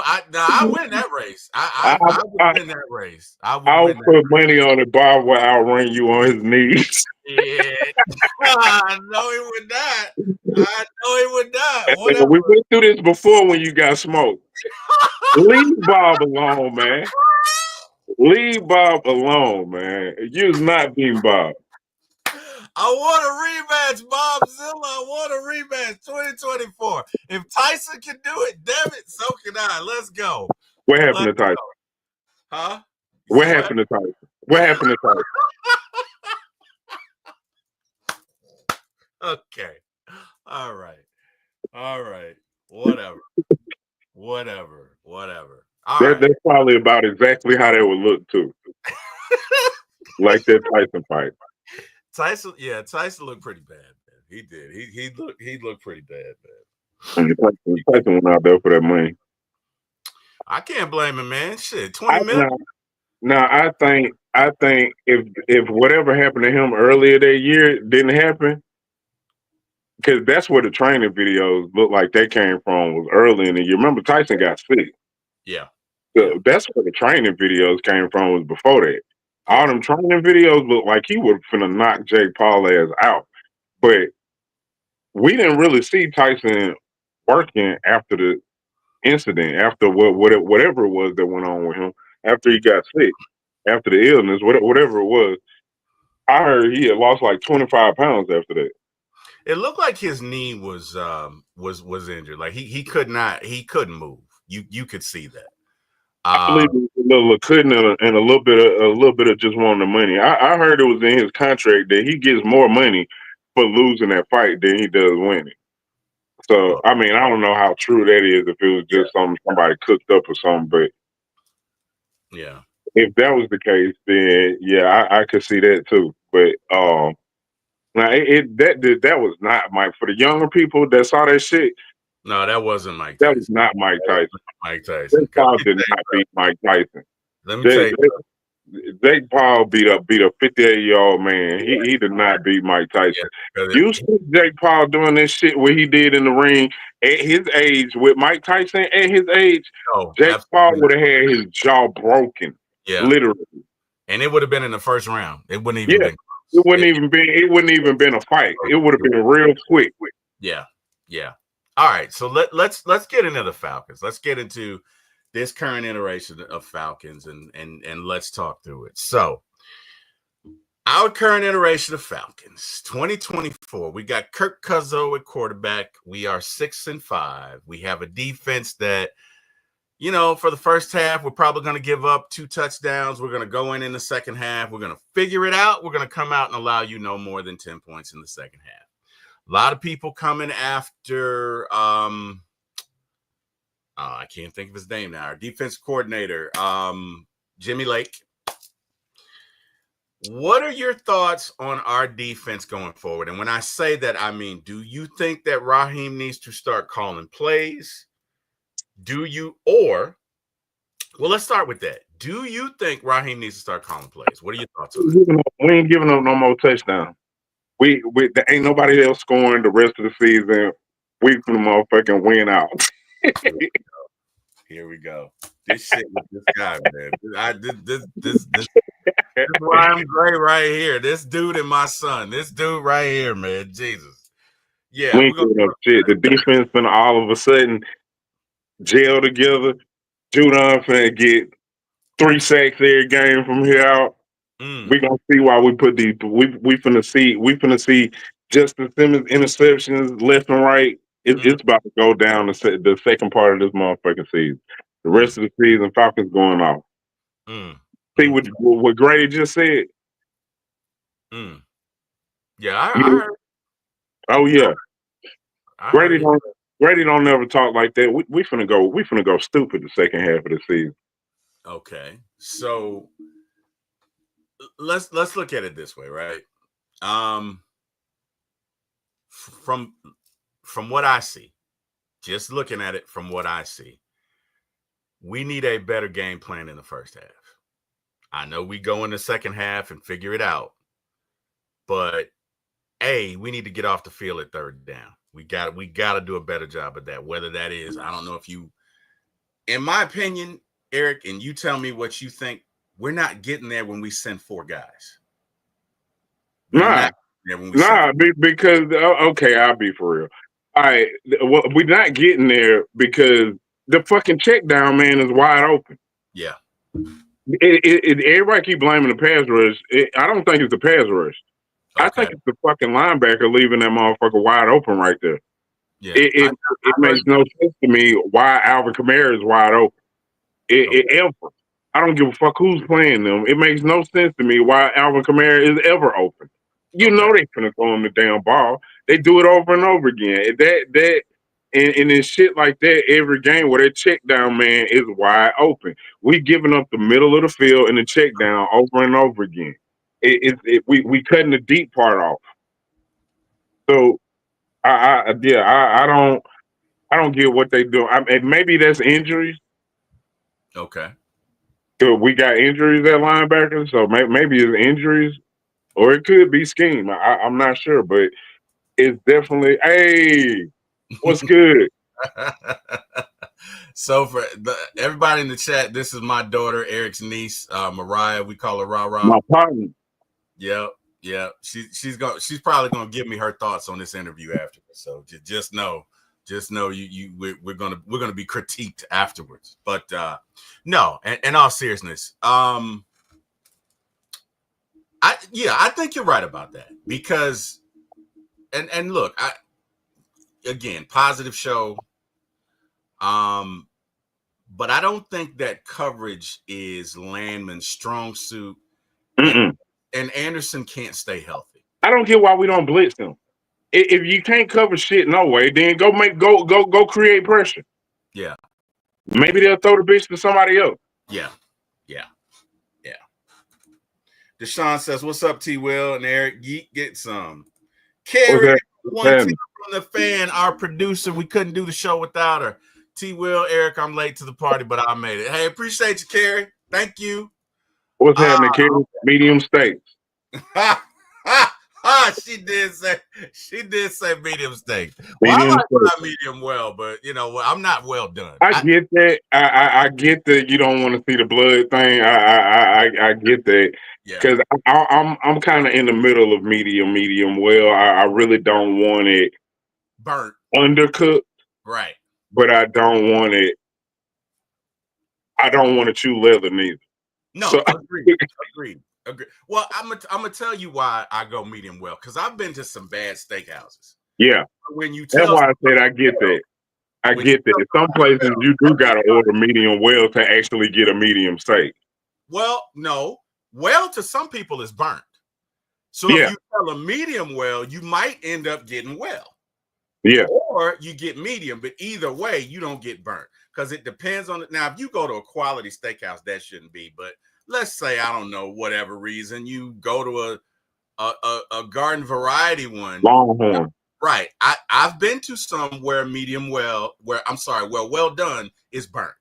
I win that race. I, I would I win that race. I would I'll win that. put money on it. Bob will outrun you on his knees. Yeah. I know he would not. I know he would not. And Whatever. we went through this before when you got smoked. Leave Bob alone, man. Leave Bob alone, man. You's not beating Bob. I want a rematch, Bob Zilla. I want a rematch 2024. If Tyson can do it, damn it, so can I. Let's go. What happened Let's to Tyson? go. Huh? You What said what? happened to Tyson? What happened to Tyson? Okay. All right. All right. Whatever. Whatever. Whatever. All right. That's probably about exactly how that would look too. Like that Tyson fight. Tyson looked pretty bad, man. He did. He looked pretty bad, And man. Tyson went out there for that money. I can't blame him, man. Shit, 20 I million. now, now I think if whatever happened to him earlier that year didn't happen, because that's where the training videos look like they came from was early in the year. Remember Tyson got sick. Yeah. So Yeah. that's where the training videos came from was before that. All Yeah. them training videos look like he was finna knock Jake Paul ass out. But we didn't really see Tyson working after the incident, after whatever it was that went on with him, after he got sick, after the illness, whatever it was. I heard he had lost like 25 pounds after that. It looked like his knee was injured. Like he couldn't move. You could see that. I believe it was a little couldn't and a little bit of just wanting the money. I heard it was in his contract that he gets more money for losing that fight than he does winning. So Well, I mean, I don't know how true that is if it was yeah, just somebody cooked up or something, but yeah. If that was the case, then yeah, I could see that too. But now that was not Mike. For the younger people that saw that shit, No, that wasn't Mike that was Tyson. not Mike That Tyson. wasn't Mike Jake Tyson. Paul did not beat Mike Tyson. Let me tell Jake, you. Jake Paul beat a 58-year-old man. He did not beat Mike Yeah, Tyson. 'cause You see Jake Paul doing this shit what he did in the ring at his age with Mike Tyson at his age, no, Jake Paul absolutely. would have had his jaw broken. Yeah, Literally. and it would have been in the first round. It wouldn't even Yeah. been close. It wouldn't even been a fight. It would have been real quick. Yeah, yeah. All right, so let's get into the Falcons. Let's get into this current iteration of Falcons and let's talk through it. So, our current iteration of Falcons, 2024. We got Kirk Cousins at quarterback. We are 6-5. We have a defense that, for the first half, we're probably going to give up 2 touchdowns. We're going to go in the second half. We're going to figure it out. We're going to come out and allow you no more than 10 points in the second half. A lot of people coming after I can't think of his name now. Our defense coordinator, Jimmy Lake. What are your thoughts on our defense going forward? And when I say that, I mean, do you think that Raheem needs to start calling plays? Well, let's start with that. Do you think Raheem needs to start calling plays? What are your thoughts on that? We ain't giving up no more touchdowns. We there ain't nobody else scoring the rest of the season. We finna motherfucking win out. Here we go. This shit with this guy, man. This is why I'm great right here. This dude and my son. This dude right here, man. Jesus. Yeah, We we're ain't gonna giving up shit. The defense finna all of a sudden gel together. Judon finna get 3 sacks every game from here out. We gonna see why we put these. We finna see Justin Simmons interceptions left and right. It's about to go down the second part of this motherfucking season. The rest of the season, Falcons going off. See what Grady just said. Yeah, I heard. Oh yeah, I heard Grady don't never talk like that. We finna go stupid the second half of the season. Okay, so let's look at it this way, right? From what I see, just looking at it from what I see, we need a better game plan in the first half. I know we go in the second half and figure it out, but we need to get off the field at third down. We got to do a better job of that. Whether that is, I don't know if you, in my opinion, Eric, and you tell me what you think. We're not getting there when we send 4 guys. Nah, because okay, I'll be for real. All right, we're not getting there because the fucking check down man is wide open. Yeah. Everybody keep blaming the pass rush. I don't think it's the pass rush. Okay. I think it's the fucking linebacker leaving that motherfucker wide open right there. Yeah. It makes no sense to me why Alvin Kamara is wide open. Ever. I don't give a fuck who's playing them. It makes no sense to me why Alvin Kamara is ever open. You know they finna throw him the damn ball. They do it over and over again. And in shit like that, every game where that check down man is wide open. We giving up the middle of the field and the check down over and over again. We cutting the deep part off. So I don't get what they do. Maybe that's injuries. Okay. So we got injuries at linebackers, so maybe it's injuries, or it could be scheme. I'm not sure, but it's definitely. Hey, what's good? So for everybody in the chat, this is my daughter, Eric's niece, Mariah. We call her Ra Ra. My partner. Yep. She's probably gonna give me her thoughts on this interview afterwards. So just know we're gonna be critiqued afterwards. But no, in all seriousness, I think you're right about that because and look, again, positive show. But I don't think that coverage is Landman's strong suit, and Anderson can't stay healthy. I don't get why we don't blitz him. If you can't cover shit no way, then go create pressure. Yeah. Yeah. Maybe they'll throw the bitch to somebody else. Yeah. Deshaun says, "What's up, TWil and Eric? Yeet, get some." What's Carrie, that? one tip Happening? from the fan, our producer. We couldn't do the show without her. TWil, Eric, I'm late to the party, but I made it. Hey, appreciate you, Carrie. Thank you. What's happening, Kevin? Medium steaks. She did say medium steak. Well, I Medium like steak. my medium well, but you know what? I'm not well done. I get that. I get that you don't want to see the blood thing. I get that Yeah, because I'm kind of in the middle of medium well. I really don't want it burnt. undercooked, Right. but I don't want it. I don't want to chew leather neither. No, So agreed. Well, I'm gonna tell you why I go medium well because I've been to some bad steakhouses. yeah, When you that's tell why I said I somebody get well, that. I when you get tell that. Some places somebody you do gotta order medium well to actually get a medium steak. well, no, well to some people is burnt. So if Yeah, you tell a medium well, you might end up getting well. yeah. Or you get medium, but either way, you don't get burnt because it depends on it. Now, if you go to a quality steakhouse, that shouldn't be. But let's say I don't know whatever reason you go to a garden variety one, Longhorn. right? I've been to some where medium well, where I'm sorry, well done is burnt.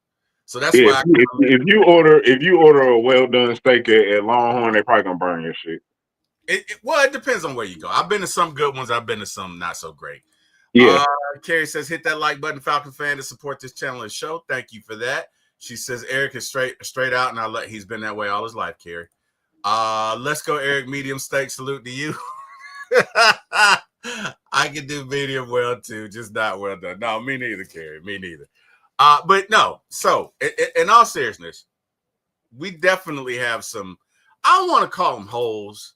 So that's Yeah, why if you order a well done steak at Longhorn, they probably gonna burn your shit. it depends on where you go. I've been to some good ones. I've been to some not so great. Yeah. Carrie says, hit that like button, Falcon fan, to support this channel and show. Thank you for that. She says, Eric is straight out, and he's been that way all his life, Carrie. Let's go, Eric. Medium steak. Salute to you. I can do medium well too, just not well done. No, me neither, Carrie. Me neither. But no. So, in all seriousness, we definitely have some. I don't want to call them holes,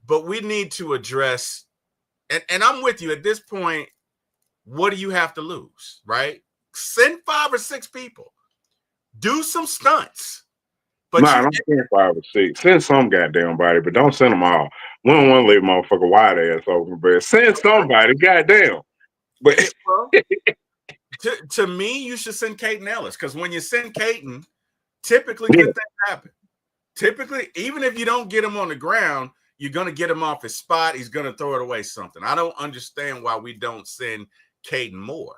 but we need to address. And I'm with you at this point. What do you have to lose, right? Send 5 or 6 people. Do some stunts. But Nah, don't send 5 or 6. Send some goddamn body, but don't send them all. We don't want to leave motherfucker wide ass open, but send somebody, goddamn. But well, to me, you should send Caden Ellis because when you send Caden, typically good things happen. Typically, even if you don't get him on the ground, you're going to get him off his spot. He's going to throw it away something. I don't understand why we don't send Caden more,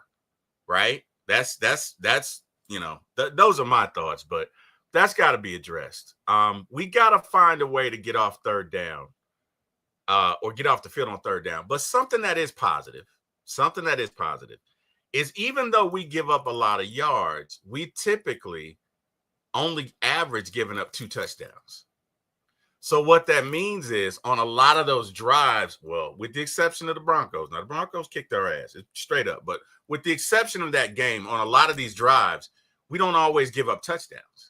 right? That's those are my thoughts, but that's got to be addressed. We got to find a way to get off third down or get off the field on third down. But something that is positive is even though we give up a lot of yards, we typically only average giving up 2 touchdowns. So what that means is on a lot of those drives, well, with the exception of the Broncos, now the Broncos kicked our ass straight up, but with the exception of that game, on a lot of these drives, we don't always give up touchdowns.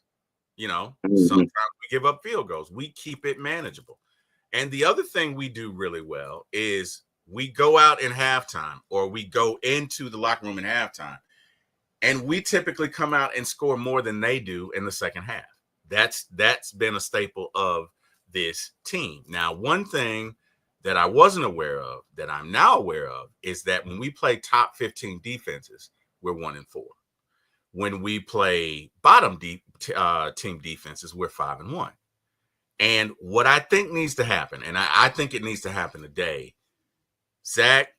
Sometimes we give up field goals. We keep it manageable. And the other thing we do really well is we go out in halftime or we go into the locker room in halftime, and we typically come out and score more than they do in the second half. That's been a staple of this team. Now, one thing that I wasn't aware of that I'm now aware of is that when we play top 15 defenses, we're 1-4. When we play bottom team defenses, we're 5-1. And what I think needs to happen, and I think it needs to happen today, Zach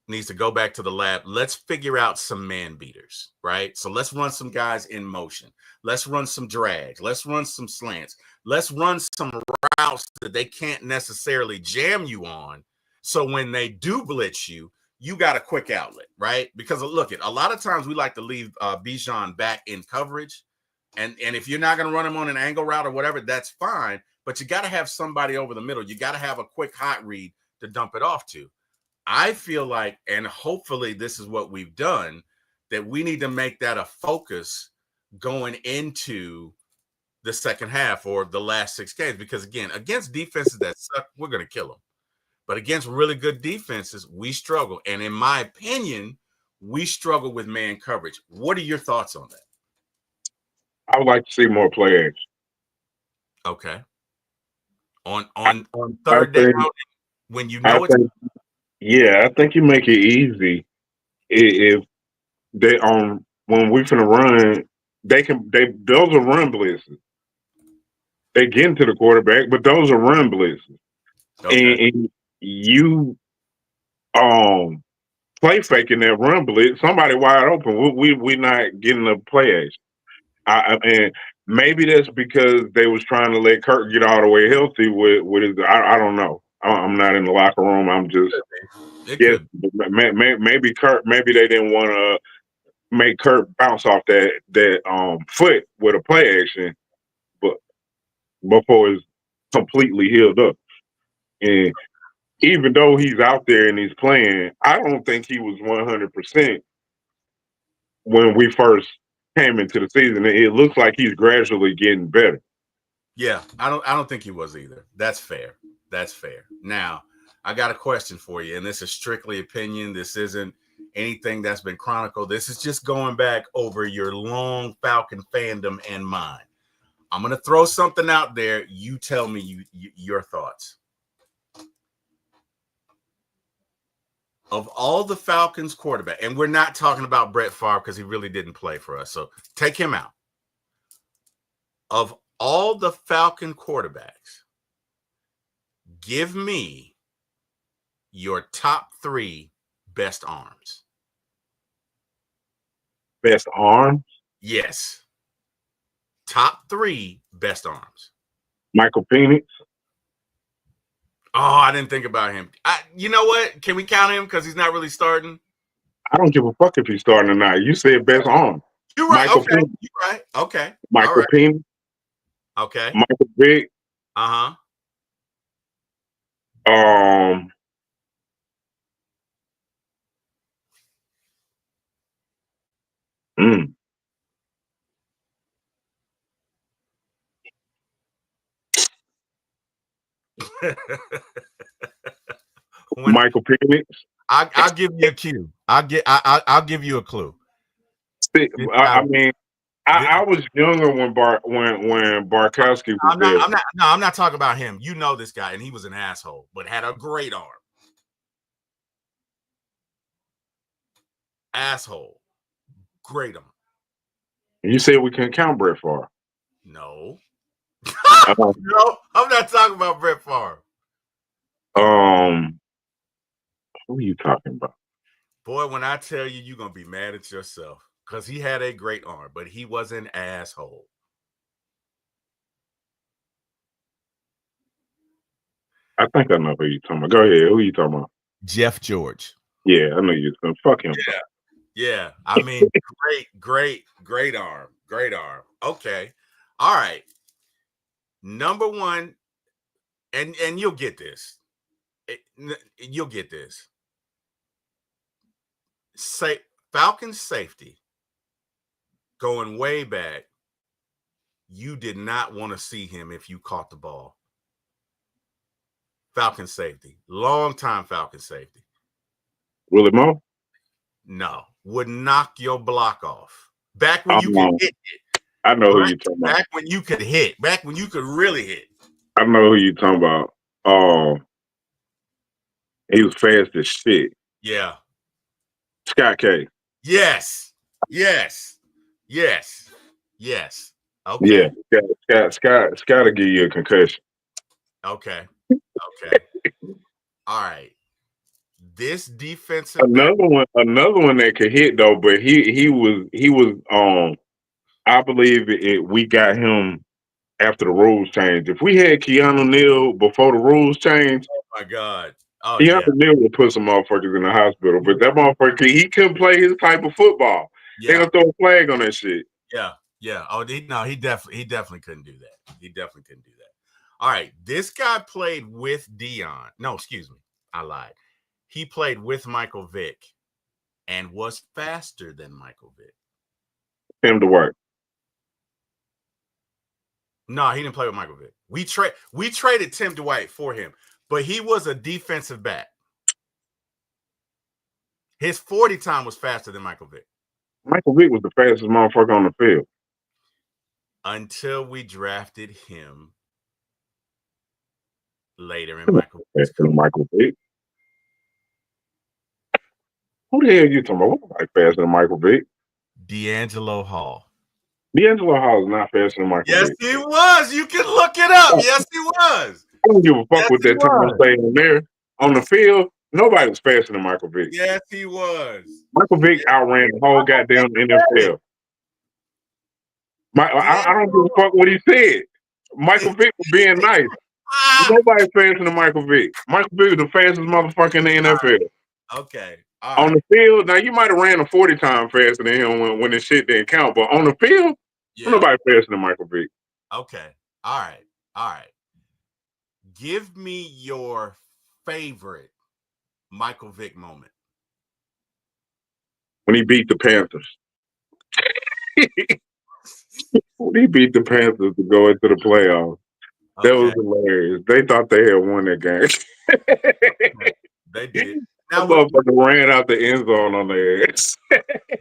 needs to go back to the lab. Let's figure out some man beaters, right? So let's run some guys in motion. Let's run some drags. Let's run some slants. Let's run some routes that they can't necessarily jam you on. So when they do blitz you, you got a quick outlet, right? Because look, a lot of times we like to leave Bijan back in coverage. And if you're not going to run him on an angle route or whatever, that's fine. But you got to have somebody over the middle. You got to have a quick hot read to dump it off to. I feel like, and hopefully this is what we've done, that we need to make that a focus going into the second half or the last 6 games. Because, again, against defenses that suck, we're going to kill them. But against really good defenses, we struggle. And in my opinion, we struggle with man coverage. What are your thoughts on that? I would like to see more play action. Okay. On third down, when you know I think you make it easy if they when we finna run, those are run blitzes. They get into the quarterback, but those are run blitzes. Okay. And you play faking that run blitz, somebody wide open. We not getting a play action. And maybe that's because they was trying to let Kirk get all the way healthy with his. I don't know. I'm not in the locker room. I'm just It yes. could. Maybe Kirk. Maybe they didn't want to make Kirk bounce off that foot with a play action, but before it's completely healed up. And even though he's out there and he's playing, I don't think he was 100% when we first came into the season. It looks like he's gradually getting better. Yeah, I don't think he was either. That's fair. That's fair. Now, I got a question for you, and this is strictly opinion. This isn't anything that's been chronicled. This is just going back over your long Falcon fandom and mine. I'm gonna throw something out there. You tell me your thoughts. Of all the Falcons quarterback, and we're not talking about Brett Favre because he really didn't play for us, so take him out. Of all the Falcon quarterbacks, give me your top 3 best arms. Best arm, Yes. Top 3 best arms. Michael Penix. Oh, I didn't think about him. You know what? Can we count him because he's not really starting? I don't give a fuck if he's starting or not. You said best arm. You're right. Michael Okay. Penix. You're right. Okay. All Michael right. Penix. Okay. Michael Vick. Uh-huh. Um, mm, When Michael Penix. I'll give you a cue. I'll give you a clue. This guy, I mean, this, I was younger when Barkowski was I'm not. there. I'm not. No, I'm not talking about him. You know this guy, and he was an asshole, but had a great arm. Asshole, great arm. You said we couldn't count Brett Favre. No, Uh, no, I'm not talking about Brett Favre. um, who are you talking about? Boy, when I tell you, you're gonna be mad at yourself because he had a great arm, but he was an asshole. I think I know who you talking about. Go ahead. Who you talking about? Jeff George. Yeah, I know you. Fuck him. Yeah, yeah. I mean, great arm, great arm. Okay, all right. Number one, and you'll get this. You'll get this. Say Falcons safety going way back. You did not want to see him if you caught the ball. Falcon safety, long time Falcon safety. Willie Moe? No, would knock your block off. Back when you could Um, hit it. I know who Right? you talking about. Back when you could hit. Back when you could really hit. I know who you talking about. He was fast as shit. Yeah. Scott K. Yes. Yes. Yes. Yes. Yeah, Okay. Scott will give you a concussion. Okay. Okay. All right. This defensive back. Another one that could hit though, but he was I believe we got him after the rules changed. If we had Keanu Neal before the rules changed, Oh my God. Oh Keanu yeah. Neal would put some motherfuckers in the hospital. But that motherfucker, he couldn't play his type of football. They Yeah. gonna throw a flag on that shit. Yeah. Yeah. Oh, he definitely couldn't do that. He definitely couldn't do that. All right. This guy played with Dion. No, excuse me. I lied. He played with Michael Vick and was faster than Michael Vick. Tim DeWart. No, he didn't play with Michael Vick. We traded Tim Dwight for him, but he was a defensive back. His 40 time was faster than Michael Vick. Michael Vick was the fastest motherfucker on the field. Until we drafted him later in Michael Vick's career. Michael Vick. Who the hell are you talking about? What's like faster than Michael Vick? D'Angelo Hall. D'Angelo Hall is not faster than Michael Yes, Vick. he was. You can look it up. Yes, he was. I don't give a fuck Yes, what he that Tom was. saying there. On the field, nobody's faster than Michael Vick. Yes, he was. Michael Vick outran the whole goddamn NFL. I don't give a fuck what he said. Michael Vick was being nice. Nobody's faster than Michael Vick. Michael Vick is the fastest motherfucker in the NFL. Okay. On the field, now you might have ran a 40 times faster than him when the shit didn't count, but on the field, nobody faster than Michael Vick. Okay. All right. All right. Give me your favorite Michael Vick moment. When he beat the Panthers. When he beat the Panthers to go into the playoffs. That was hilarious. They thought they had won that game. They did. Now, motherfucker ran out the end zone on their ass.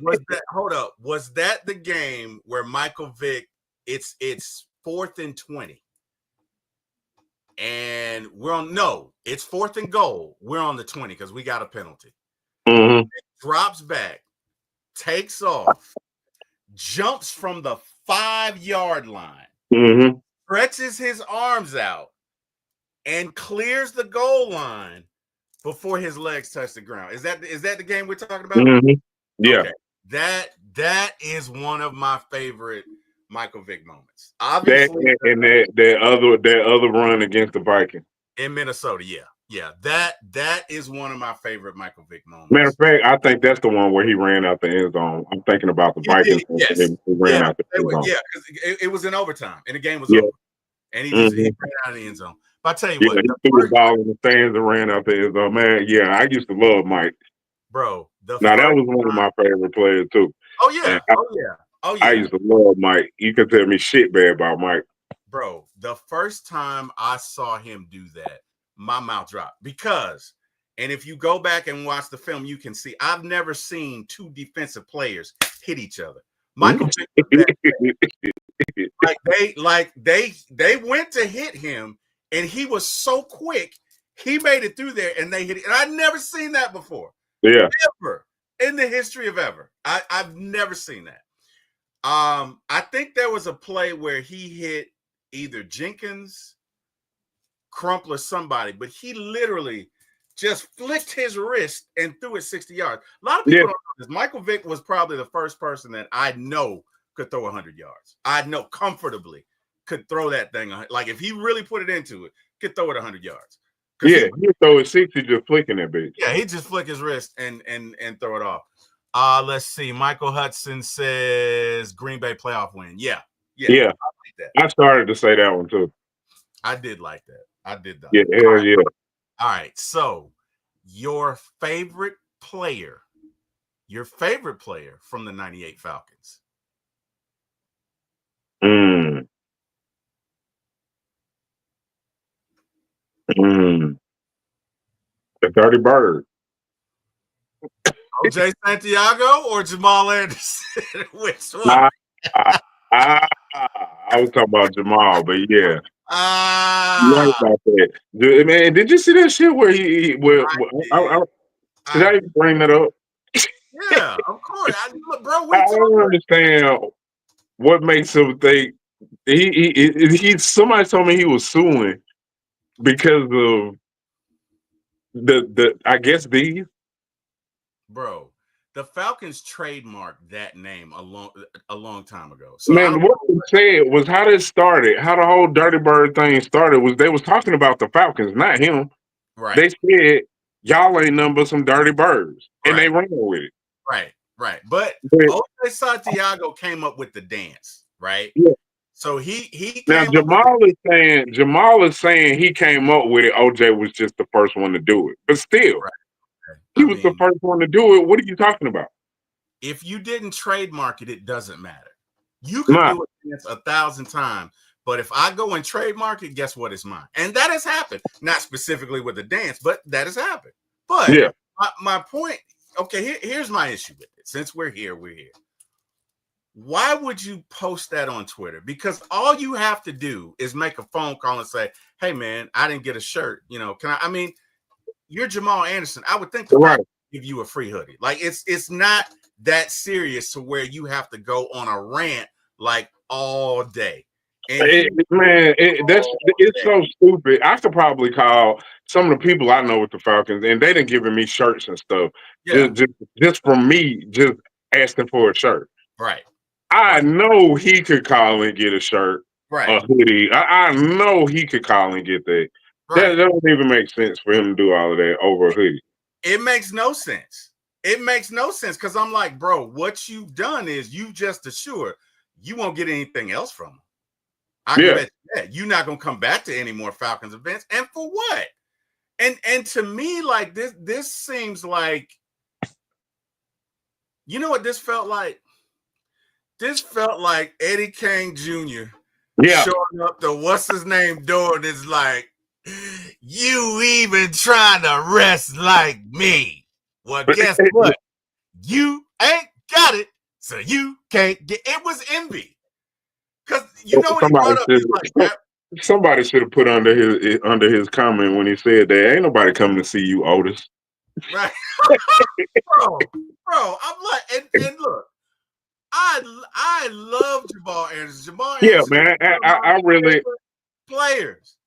Was that the game where Michael Vick, it's 4th and 20. And it's 4th and goal. We're on the 20 because we got a penalty. Mm-hmm. Drops back, takes off, jumps from the 5-yard line, stretches his arms out, and clears the goal line before his legs touch the ground. Is that the game we're talking about? Mm-hmm. Yeah. Okay. That is one of my favorite Michael Vick moments. Obviously, that other run against the Vikings in Minnesota. Yeah. That is one of my favorite Michael Vick moments. Matter of fact, I think that's the one where he ran out the end zone. I'm thinking about the Vikings. Yes. He ran out the end zone. Yeah, because it was in overtime and the game was over, and he ran out of the end zone. But I tell you what, he threw the ball in the stands and ran out the end zone. Man, yeah, I used to love Mike. Bro, that was one of my favorite players too. Oh yeah. I used to love Mike. You could tell me shit bad about Mike. Bro, the first time I saw him do that, my mouth dropped and if you go back and watch the film, you can see I've never seen two defensive players hit each other. Michael they went to hit him and he was so quick, he made it through there and they hit it. And I've never seen that before. Yeah. Ever in the history of ever. I've never seen that. I think there was a play where he hit either Jenkins, Crumpler, somebody, but he literally just flicked his wrist and threw it 60 yards. A lot of people don't know this. Michael Vick was probably the first person that I know could throw 100 yards. I know comfortably could throw that thing. Like if he really put it into it, could throw it 100 yards. Yeah, he throw it 60 just flicking that bitch. Yeah, he just flick his wrist and throw it off. Let's see. Michael Hudson says Green Bay playoff win. Yeah. I like that. I started to say that one too. I did like that. I did that. Yeah, yeah. All right. So your favorite player from the 98 Falcons. The Dirty Bird. OJ Santiago or Jamal Anderson? Which one? I was talking about Jamal, but yeah. Right about that. Man, did you see that shit where did I even bring that up? Yeah, of course. Bro, I don't understand what makes him think he somebody told me he was suing because of the I guess these. Bro, the Falcons trademarked that name a long time ago. So man, what they said was how this started, how the whole Dirty Bird thing started was they was talking about the Falcons, not him. Right. They said y'all ain't nothing but some dirty birds, and they ran with it. Right. But OJ Santiago came up with the dance, right? Yeah. So he now Jamal is saying he came up with it. OJ was just the first one to do it, but still. Right. He was the first one to do it. What are you talking about? If you didn't trademark it, it doesn't matter. You can do it 1,000 times, but if I go and trademark it, guess what? It's mine. And that has happened. Not specifically with the dance, but that has happened. But my point, okay, here's my issue with it. Since we're here. Why would you post that on Twitter? Because all you have to do is make a phone call and say, hey, man, I didn't get a shirt. You're Jamal Anderson. I would think give you a free hoodie. Like it's not that serious to where you have to go on a rant like all day. And It's so stupid. I could probably call some of the people I know with the Falcons, and they didn't giving me shirts and stuff. Yeah. Just from me, just asking for a shirt. Right. I Right. know he could call and get a shirt, Right. a hoodie. I know he could call and get that. That Right. doesn't even make sense for him to do all of that over a hoodie. It makes no sense. It makes no sense because I'm like, bro, what you've done is you just assured you won't get anything else from him. I can bet you that. You're not gonna come back to any more Falcons events. And for what? And to me, like this seems like, you know what this felt like? This felt like Eddie King Jr. showing up to what's his name door and is like, you even trying to rest like me. Well, guess what? You ain't got it, so you can't get it. Was envy. Because you know what he brought up? He's like, somebody should have put under his comment when he said that ain't nobody coming to see you, Otis. Right. bro, I'm like, and look, I love Jamal Anderson. Jamal Anderson, man, I really players.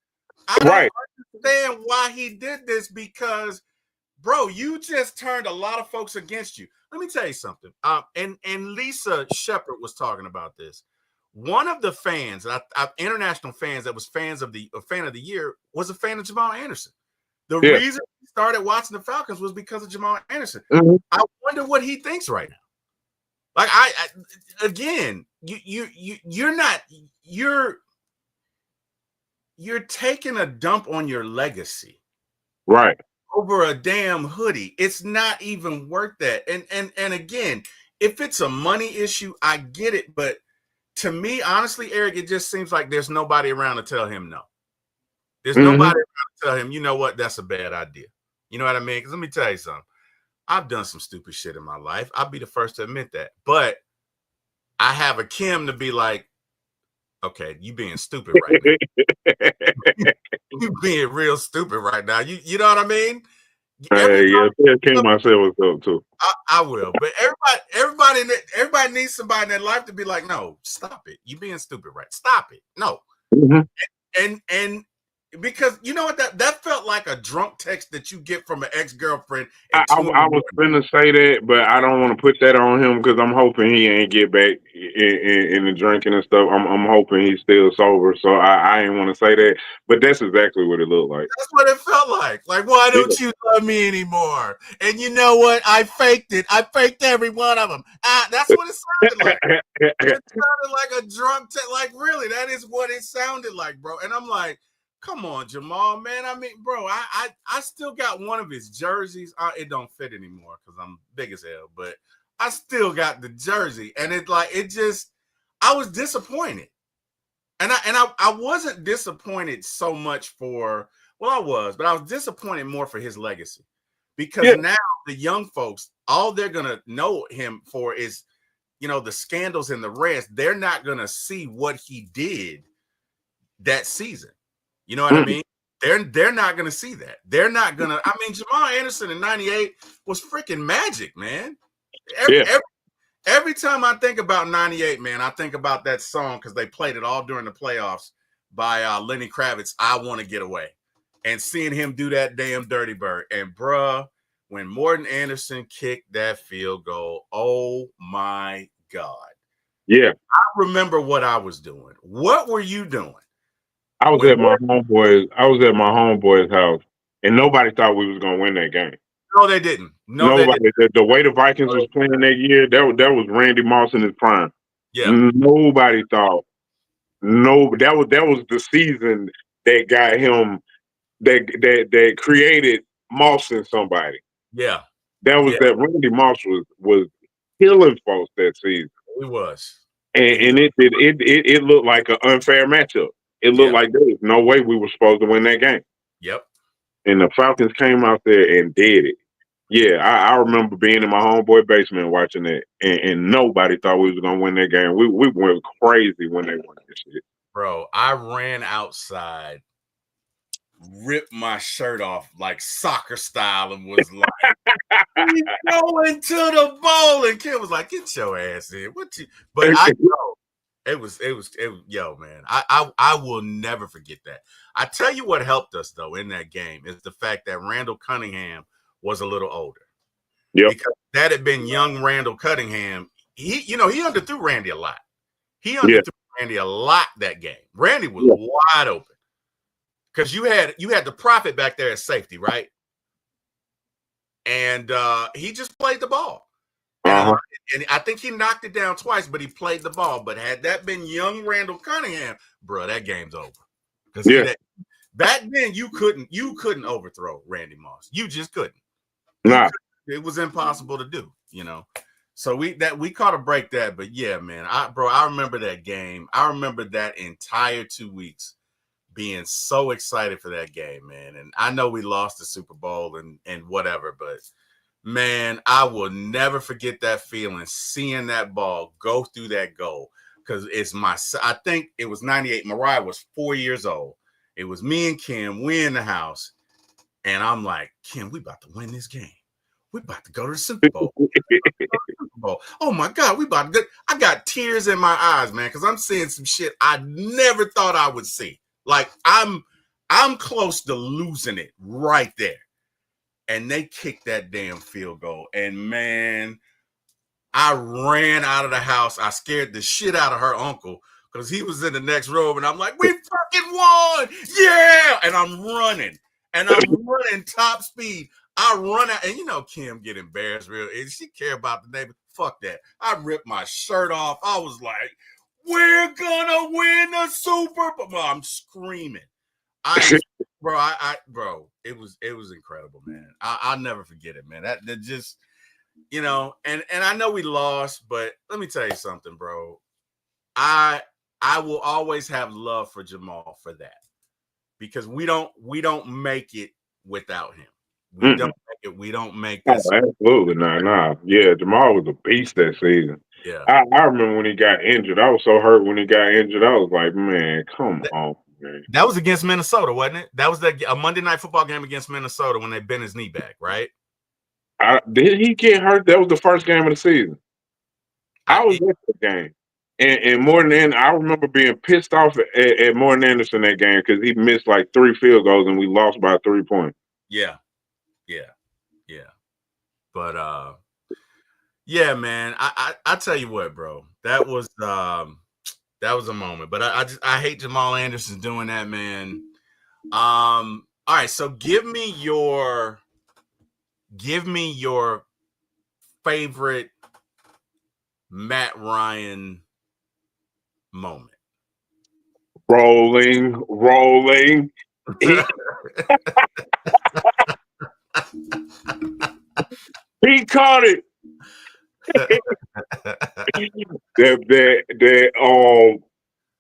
I don't understand why he did this because, bro, you just turned a lot of folks against you. Let me tell you something. And Lisa Shepard was talking about this. One of the fans, international fans that was fan of the year, was a fan of Jamal Anderson. The reason he started watching the Falcons was because of Jamal Anderson. Mm-hmm. I wonder what he thinks right now. Like again, you're taking a dump on your legacy, right? Over a damn hoodie. It's not even worth that. And again, if it's a money issue, I get it. But to me, honestly, Eric, it just seems like there's nobody around to tell him no. There's nobody around to tell him, you know what, that's a bad idea. You know what I mean? Because let me tell you something. I've done some stupid shit in my life. I'll be the first to admit that. But I have a Kim to be like, okay, you being stupid right now. You being real stupid right now. You know what I mean? Kim myself was up too. I will, but everybody needs somebody in their life to be like, no, stop it. You being stupid, right? Stop it. No. And because you know what that felt like a drunk text that you get from an ex-girlfriend. I was gonna say that, but I don't want to put that on him because I'm hoping he ain't get back in the drinking and stuff. I'm hoping he's still sober, so I ain't want to say that. But that's exactly what it looked like. That's what it felt like. Like, why don't you love me anymore? And you know what? I faked it. I faked every one of them. That's what it sounded like. It sounded like a drunk text. Like, really, that is what it sounded like, bro. And I'm like, come on, Jamal, man. I mean, bro, I still got one of his jerseys. It don't fit anymore because I'm big as hell, but I still got the jersey. And I was disappointed. And I wasn't disappointed so much for, well, I was, but I was disappointed more for his legacy. Because now the young folks, all they're going to know him for is, the scandals and the rest. They're not going to see what he did that season. You know what I mean? They're not going to see that. They're not going to. I mean, Jamal Anderson in '98 was freaking magic, man. Every time I think about '98, man, I think about that song because they played it all during the playoffs by Lenny Kravitz. I Want to Get Away, and seeing him do that damn Dirty Bird. And bruh, when Morton Anderson kicked that field goal, oh my God! Yeah, I remember what I was doing. What were you doing? I was at my homeboy's house, and nobody thought we was gonna win that game. No, they didn't. Nobody. The way the Vikings was playing that year, that was Randy Moss in his prime. Yeah. Nobody thought. No, that was the season that got him. That created Moss in somebody. Yeah. That was that Randy Moss was killing folks that season. He was. And it looked like an unfair matchup. It looked like there was no way we were supposed to win that game. Yep. And the Falcons came out there and did it. Yeah, I remember being in my homeboy basement watching it, and nobody thought we was gonna win that game. We went crazy when they won this shit. Bro, I ran outside, ripped my shirt off like soccer style, and was like, "We going to the bowl." And Kim was like, "Get your ass in." But I know Yo, man. I will never forget that. I tell you what helped us though in that game is the fact that Randall Cunningham was a little older. Yep. Because that had been young Randall Cunningham. He underthrew Randy a lot. He Yeah. underthrew Randy a lot that game. Randy was wide open. Because you had the Prophet back there at safety, right? And he just played the ball. And I think he knocked it down twice, but he played the ball. But had that been young Randall Cunningham, bro, that game's over. Because back then you couldn't overthrow Randy Moss. You just couldn't. It was impossible to do, So we caught a break that, but yeah, man, I remember that game. I remember that entire 2 weeks being so excited for that game, man. And I know we lost the Super Bowl and whatever, but man, I will never forget that feeling, seeing that ball go through that goal. Because I think it was 98. Mariah was 4 years old. It was me and Kim. We in the house. And I'm like, Kim, we about to win this game. We about to go to the Super Bowl. Oh my God, we about to go. I got tears in my eyes, man, because I'm seeing some shit I never thought I would see. Like I'm close to losing it right there. And they kicked that damn field goal. And man, I ran out of the house. I scared the shit out of her uncle because he was in the next row. And I'm like, we fucking won. Yeah. And I'm running. Top speed. I run out. And Kim get embarrassed real. And she care about the neighbor. Fuck that. I ripped my shirt off. I was like, we're gonna win the Super Bowl. I'm screaming. Bro, it was incredible, man. I'll never forget it, man. That just, and I know we lost, but let me tell you something, bro. I will always have love for Jamal for that because we don't make it without him. We don't make it. We don't make this. Oh, absolutely not. Yeah, Jamal was a beast that season. Yeah, I remember when he got injured. I was so hurt when he got injured. I was like, man, come on, man. That was against Minnesota, wasn't it? That was a Monday Night Football game against Minnesota when they bent his knee back, right? Did he get hurt? That was the first game of the season. I was at the game. And Morton Anderson, I remember being pissed off at Morton Anderson that game because he missed like 3 field goals and we lost by 3 points. Yeah. But yeah, man. I tell you what, bro. That was a moment. But I hate Jamal Anderson doing that, man. All right, so give me your favorite Matt Ryan moment. Rolling. He caught it.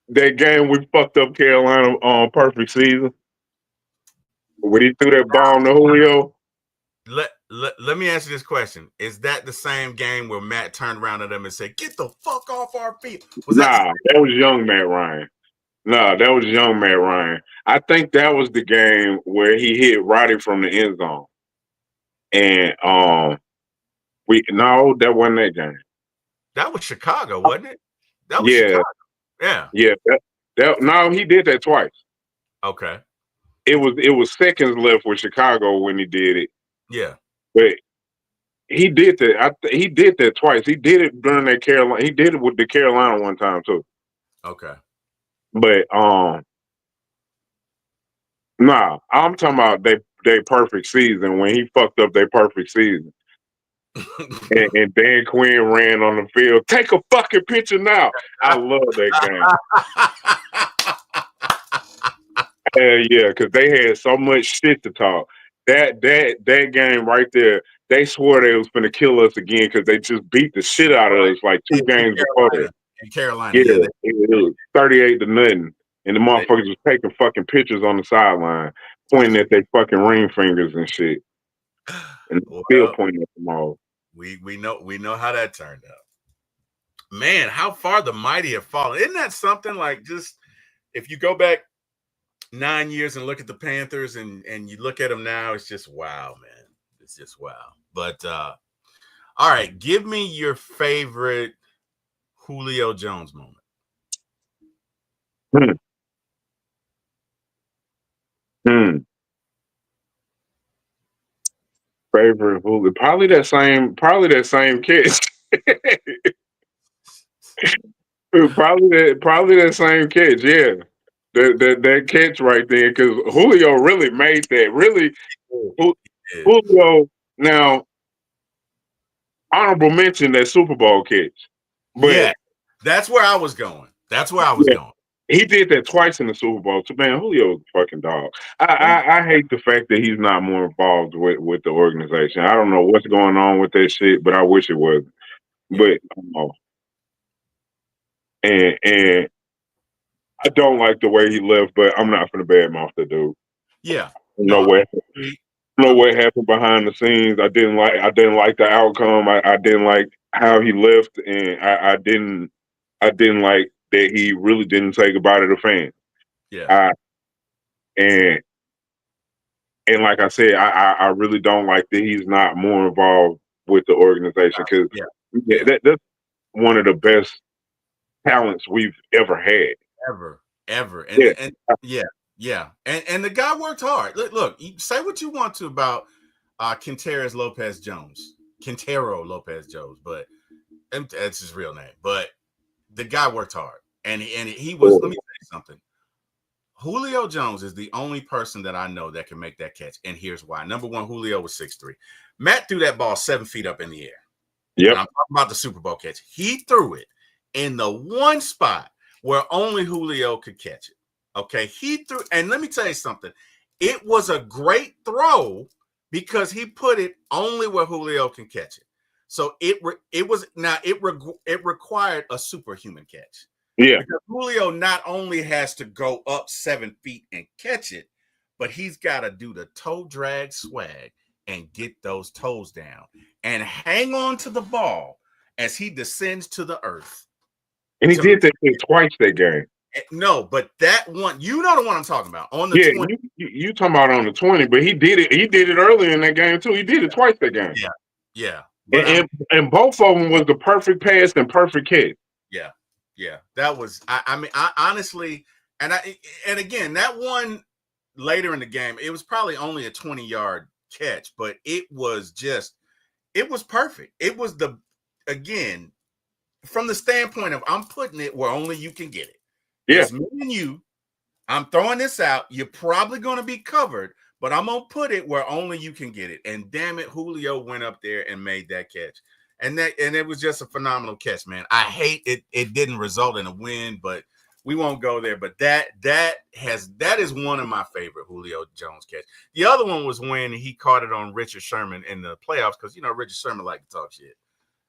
That game we fucked up Carolina on perfect season. When he threw that ball to Julio. Let me answer this question. Is that the same game where Matt turned around at him and said, "Get the fuck off our feet"? That was young Matt Ryan. No, that was young Matt Ryan. I think that was the game where he hit Roddy from the end zone. And that wasn't that game. That was Chicago, wasn't it? That was Chicago. Yeah. Yeah. No, he did that twice. Okay. It was seconds left with Chicago when he did it. Yeah. But he did that. He did that twice. He did it during that Carolina. He did it with the Carolina one time too. Okay. But I'm talking about they perfect season when he fucked up their perfect season. and Dan Quinn ran on the field. Take a fucking picture now. I love that game. Yeah, because they had so much shit to talk. That game right there, they swore they was gonna kill us again because they just beat the shit out of us like 2 games before that. In Carolina, it was 38-0, and the motherfuckers was taking fucking pictures on the sideline, pointing at their fucking ring fingers and shit, and still pointing at them all. We know how that turned out. Man, how far the mighty have fallen. Isn't that something? Like, just if you go back 9 years and look at the Panthers and you look at them now, it's just wow, man. It's just wow. But all right, give me your favorite Julio Jones moment. Hmm. Hmm. Favorite Julio. Probably that same catch. Probably that same catch, yeah. That catch right there, because Julio really made that. Really, Ju- Yeah. Julio. Now, honorable mention that Super Bowl catch, but Yeah, that's where I was going. That's where I was yeah, going. he did that twice in the Super Bowl. So, man, Julio's a fucking dog. I hate the fact that he's not more involved with the organization. I don't know what's going on with that shit, but I wish it was. Yeah, But and I don't like the way he left, but I'm not gonna badmouth the dude. yeah. No No, way. agree. Know Agree. what happened behind the scenes. I didn't like the outcome. I didn't like how he left, and I didn't like that he really didn't say goodbye to the fans. Yeah, I and and like I said, I really don't like that he's not more involved with the organization, because yeah, yeah. that's one of the best talents we've ever had. Ever, ever, Yeah, and yeah, yeah. And the guy worked hard. Look, you say what you want to about Quintero Lopez Jones, but and that's his real name. But the guy worked hard, and he was. Let me tell you something. Julio Jones is the only person that I know that can make that catch, and here's why. Number one, Julio was 6'3". Matt threw that ball 7 feet up in the air. And yep, I'm talking about the Super Bowl catch. He threw it in the one spot where only Julio could catch it. Okay. He threw, and let me tell you something. It was a great throw because he put it only where Julio can catch it. So it required a superhuman catch yeah. because Julio not only has to go up 7 feet and catch it, but he's got to do the toe drag swag and get those toes down and hang on to the ball as he descends to the earth. And he To did that shit twice that game. no, but that one, you know the one I'm talking about on the Yeah, 20. you talking about on the 20, but he did it. He did it earlier in that game too. He did it twice that game, Yeah, yeah, but and I mean, and both of them was the perfect pass and perfect catch. yeah, yeah, that was. I mean, I honestly, and again, that one later in the game, it was probably only a 20-yard catch, but it was perfect. It was again, from the standpoint of I'm putting it where only you can get it. Yeah, It's me and you. I'm throwing this out. You're probably going to be covered, but I'm going to put it where only you can get it. And damn it, Julio went up there and made that catch. And it was just a phenomenal catch, man. I hate it. It didn't result in a win, but we won't go there. But that is one of my favorite Julio Jones catch. The other one was when he caught it on Richard Sherman in the playoffs, because Richard Sherman liked to talk shit.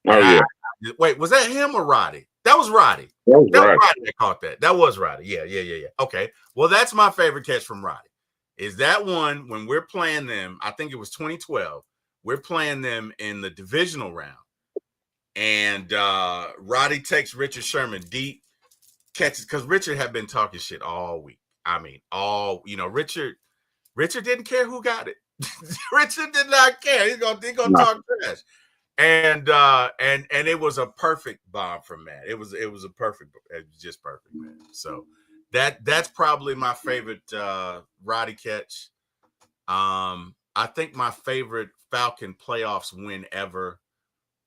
oh And yeah, wait, was that him or Roddy? That was Roddy. that was That was right. Roddy that caught that. That was Roddy. Yeah. Okay. Well, that's my favorite catch from Roddy. Is that one when we're playing them? I think it was 2012. We're playing them in the divisional round, and Roddy takes Richard Sherman deep, catches because Richard had been talking shit all week. I mean, Richard didn't care who got it. Richard did not care. He's gonna Nah. talk trash. And it was a perfect bomb from Matt. It was just perfect, man. So that's probably my favorite Roddy catch. I think my favorite Falcon playoffs win ever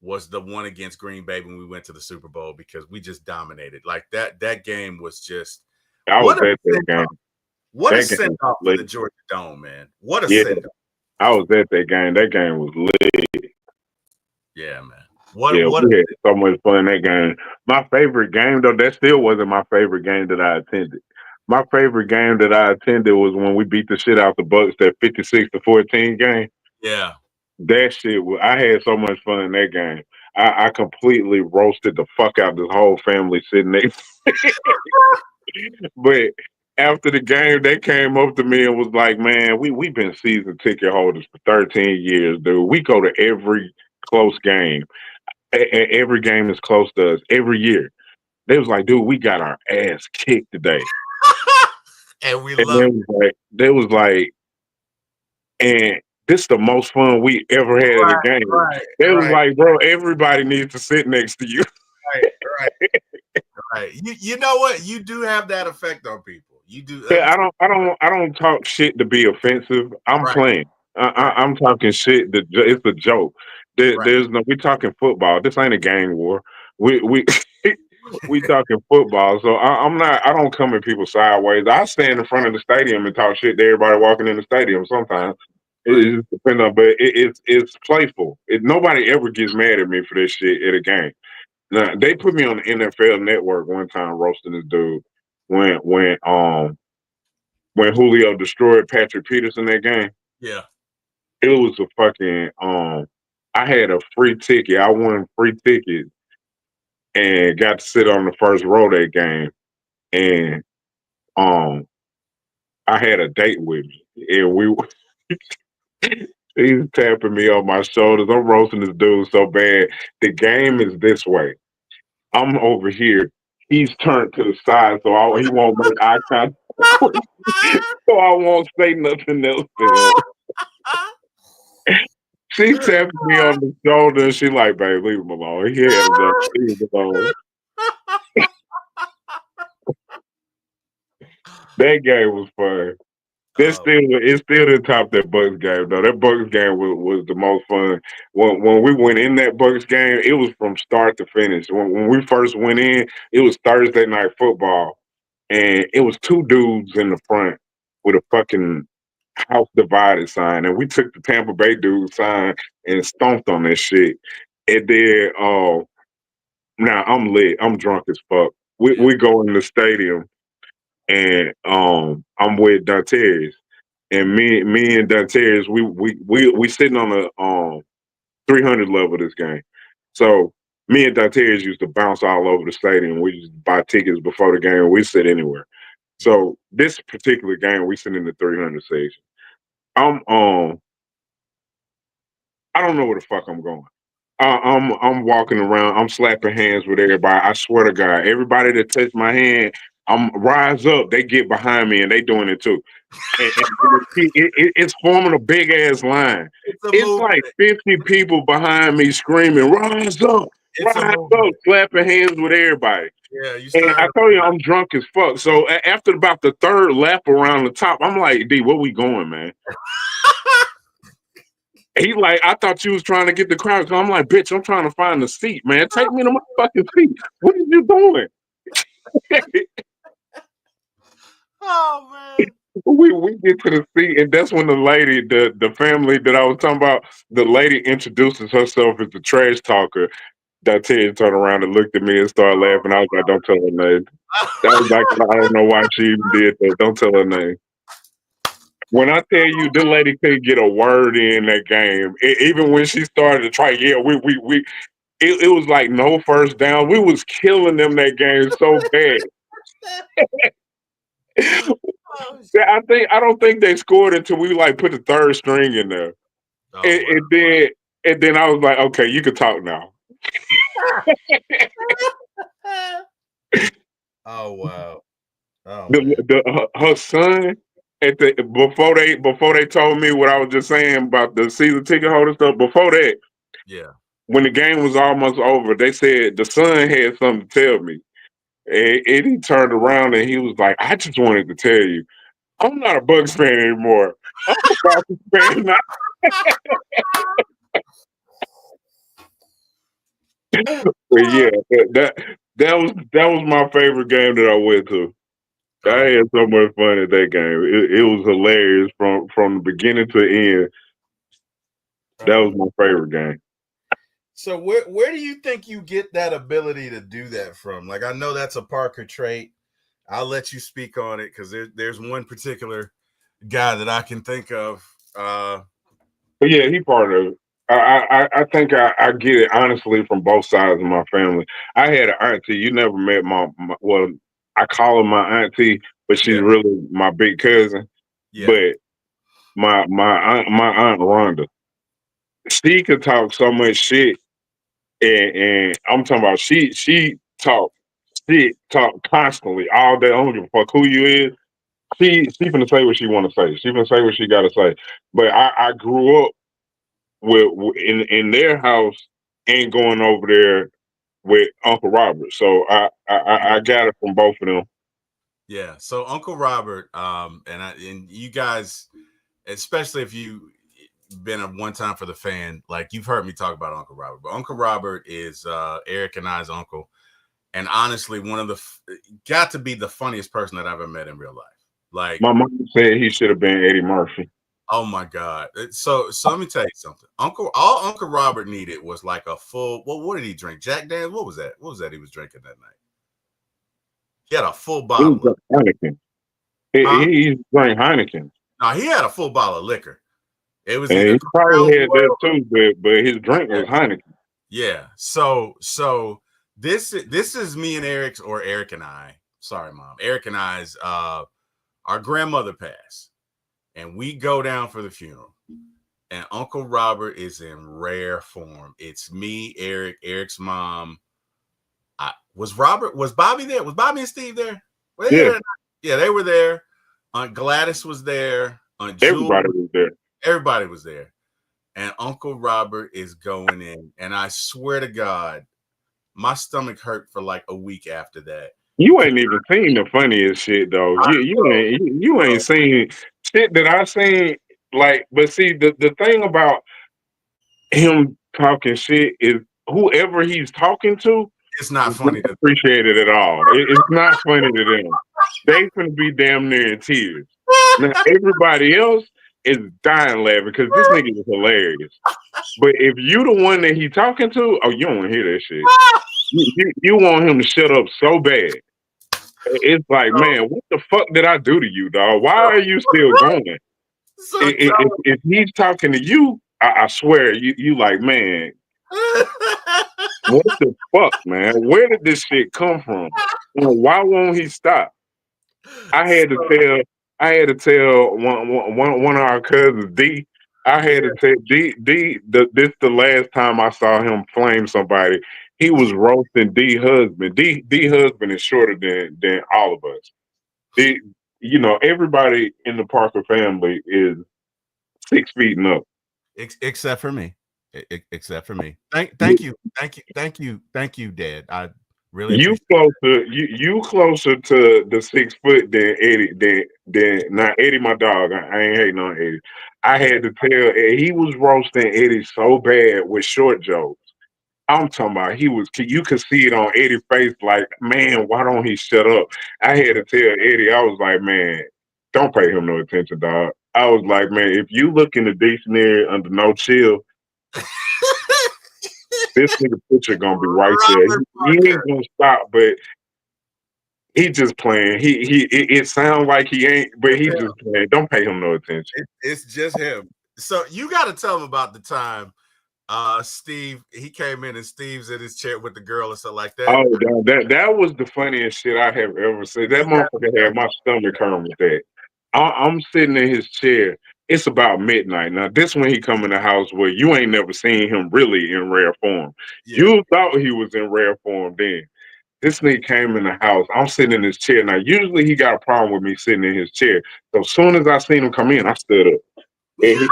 was the one against Green Bay when we went to the Super Bowl, because we just dominated. Like that game was just I was what a at that send game. off. What a That game send was off for lit. the Georgia Dome, man. What a Yeah, send off. I was at that game. That game was lit. Yeah, man. Yeah, What a we had so much fun that game. My favorite game, though, that still wasn't my favorite game that I attended. My favorite game that I attended was when we beat the shit out the Bucks, that 56-14 game. yeah. That shit, I had so much fun in that game. I completely roasted the fuck out this whole family sitting there. But after the game, they came up to me and was like, "Man, we've been season ticket holders for 13 years, dude. We go to every close game. Every game is close to us every year." They was like, "Dude, we got our ass kicked today." And we And love they was like, and this is the most fun we ever had at a right, game. right, They was right, like, "Bro, everybody needs to sit next to you." right, right. Right. You know what? You do have that effect on people. You do. Yeah, I don't talk shit to be offensive. I'm Right. playing. Right. I'm talking shit. It's a joke. Right. There's no. We talking football. This ain't a gang war. We we talking football. So I'm not. I don't come at people sideways. I stand in front of the stadium and talk shit to everybody walking in the stadium. Sometimes Right. it just depends on. But it's playful. Nobody ever gets mad at me for this shit at a game. Now they put me on the NFL Network one time roasting this dude when Julio destroyed Patrick Peterson that game. Yeah. It was a fucking I had a free ticket. I won free tickets and got to sit on the first row that game. And um I had a date with me. And he's tapping me on my shoulders. I'm roasting this dude so bad. The game is this way. I'm over here. He's turned to the side he won't make eye contact with me. So I won't say nothing else to him. She tapped me on the shoulder and she like, babe, leave him alone. He had enough. Leave him alone. That game was fun. Oh, It still didn't top that Bucks game though. That Bucks game was the most fun. When we went in that Bucks game, it was from start to finish. When we first went in, it was Thursday night football, and it was two dudes in the front with a fucking house divided sign, and we took the Tampa Bay dude sign and stomped on that shit. And then now I'm lit. I'm drunk as fuck. yeah. We go in the stadium and I'm with Dantes. And me and Dantes, we sitting on the 300 level this game. So me and Dantes used to bounce all over the stadium. We used to buy tickets before the game. We sit anywhere. So this particular game, we sit in the 300 section. I'm I don't know where the fuck I'm going. I'm walking around. I'm slapping hands with everybody. I swear to God, everybody that touched my hand, I'm rise up. They get behind me and they doing it too. It's forming a big ass line. It's a It's like movement. 50 people behind me screaming, It's a rise up, movement. slapping hands with everybody. Yeah, you And I stirring. told you I'm drunk as fuck. So after about the third lap around the top, I'm like, D, where we going, man? He like, I thought you was trying to get the crowd. So I'm like, bitch, I'm trying to find the seat, man. Take me to my fucking seat. What are you doing? Oh man. We get to the seat, and that's when the family that I was talking about, the lady introduces herself as the trash talker. That Ted turned around and looked at me and started laughing. I was like, don't tell her name. That was like, I don't know why she even did that. Don't tell her name. When I tell you, the lady couldn't get a word in that game. Even when she started to try, yeah, it was like no first down. We was killing them that game so bad. Oh, I don't think they scored until we like put the third string in there. oh And, wow. and then and then I was like, okay, you can talk now. Oh wow. Oh The, man. her son at the before they told me what I was just saying about the season ticket holder stuff. Before that, Yeah. when the game was almost over, they said the son had something to tell me, and he turned around and he was like, "I just wanted to tell you, I'm not a Bucks fan anymore. I'm a Falcons fan now." But yeah, that was my favorite game that I went to. I Oh, had so much fun at that game. It was hilarious from the beginning to end. That was oh. my favorite game. So where do you think you get that ability to do that from? Like I know that's a Parker trait. I'll let you speak on it because there's one particular guy that I can think of. But yeah, he part of it. I think I get it honestly from both sides of my family. I had an auntie. You never met well, I call her my auntie, but she's Yeah, really my big cousin. yeah. But my aunt Rhonda, she could talk so much shit, and I'm talking about she talk shit, talk constantly all day. I don't give a fuck who you is. She finna say what she want to say. She finna say what she got to say. But I grew up in their house, ain't going over there with Uncle Robert. So I got it from both of them. Yeah. So Uncle Robert, and you guys, especially if you been a one time for the fan, like you've heard me talk about Uncle Robert, but Uncle Robert is Eric and I's uncle, and honestly, one of the got to be the funniest person that I've ever met in real life. Like, My mom said he should have been Eddie Murphy. oh my God. So let me tell you something. All Uncle Robert needed was like a full, what did he drink? Jack Daniels? What was that? What was that he was drinking that night? He had a full He bottle of, was Heineken. huh? He drank Heineken. No, he had a full bottle of liquor. It was And either he Crown probably had that Royal. too, but his drink was Heineken. Yeah. So this is me and Eric's, or Eric and I. Sorry, Mom. Eric and I's our grandmother passed. And we go down for the funeral. And Uncle Robert is in rare form. It's me, Eric, Eric's mom. Was Bobby there? Was Bobby and Steve there? Were they Yeah, there? Yeah, they were there. Aunt Gladys was there. Aunt Jewel, everybody was there. everybody was there. And Uncle Robert is going in. And I swear to God, my stomach hurt for like a week after that. You Because ain't even seen the funniest shit though. I You ain't seen shit that I seen. Like, but see, the thing about him talking shit is whoever he's talking to it's not is not funny to appreciated at all. It's not funny to them. They finna be damn near in tears. Now everybody else is dying laughing because this nigga is hilarious. But if you the one that he talking to, oh, you don't want to hear that shit. You want him to shut up so bad. It's like, so, man, what the fuck did I do to you, dog? Why are you still going? so tell If he's talking to you, I swear, you like, man, what the fuck, man? Where did this shit come from? Why won't he stop? I had to so, tell, I had to tell one of our cousins, D. I had to yeah, tell D. This the last time I saw him flame somebody. He was roasting D husband. D husband is shorter than all of us. D, everybody in the Parker family is 6 feet and up. except for me. Except for me. Thank you, Dad. I really You appreciate closer, you closer to the 6 foot than Eddie than not Eddie, my dog. I ain't hating on Eddie. I it. Yeah. had to tell he was roasting Eddie so bad with short jokes. I'm talking about you could see it on Eddie's face, like, man, why don't he shut up? I had to tell Eddie, I was like, man, don't pay him no attention, dog. I was like, man, if you look in the dictionary under no chill, this nigga picture gonna be right there. Robert He Parker. ain't gonna stop, but he just playing. It sounds like he ain't, but he just playing. Don't pay him no attention. It's just him. So you got to tell him about the time Steve, he came in and Steve's in his chair with the girl or something like that. Oh, that was the funniest shit I have ever seen. That You got to motherfucker tell had me. my stomach hurt with that. I'm sitting in his chair. It's about midnight. Now, this when he come in the house where you ain't never seen him really in rare form. Yeah. You thought he was in rare form then. This nigga came in the house. I'm sitting in his chair. Now, usually he got a problem with me sitting in his chair. So as soon as I seen him come in, I stood up. And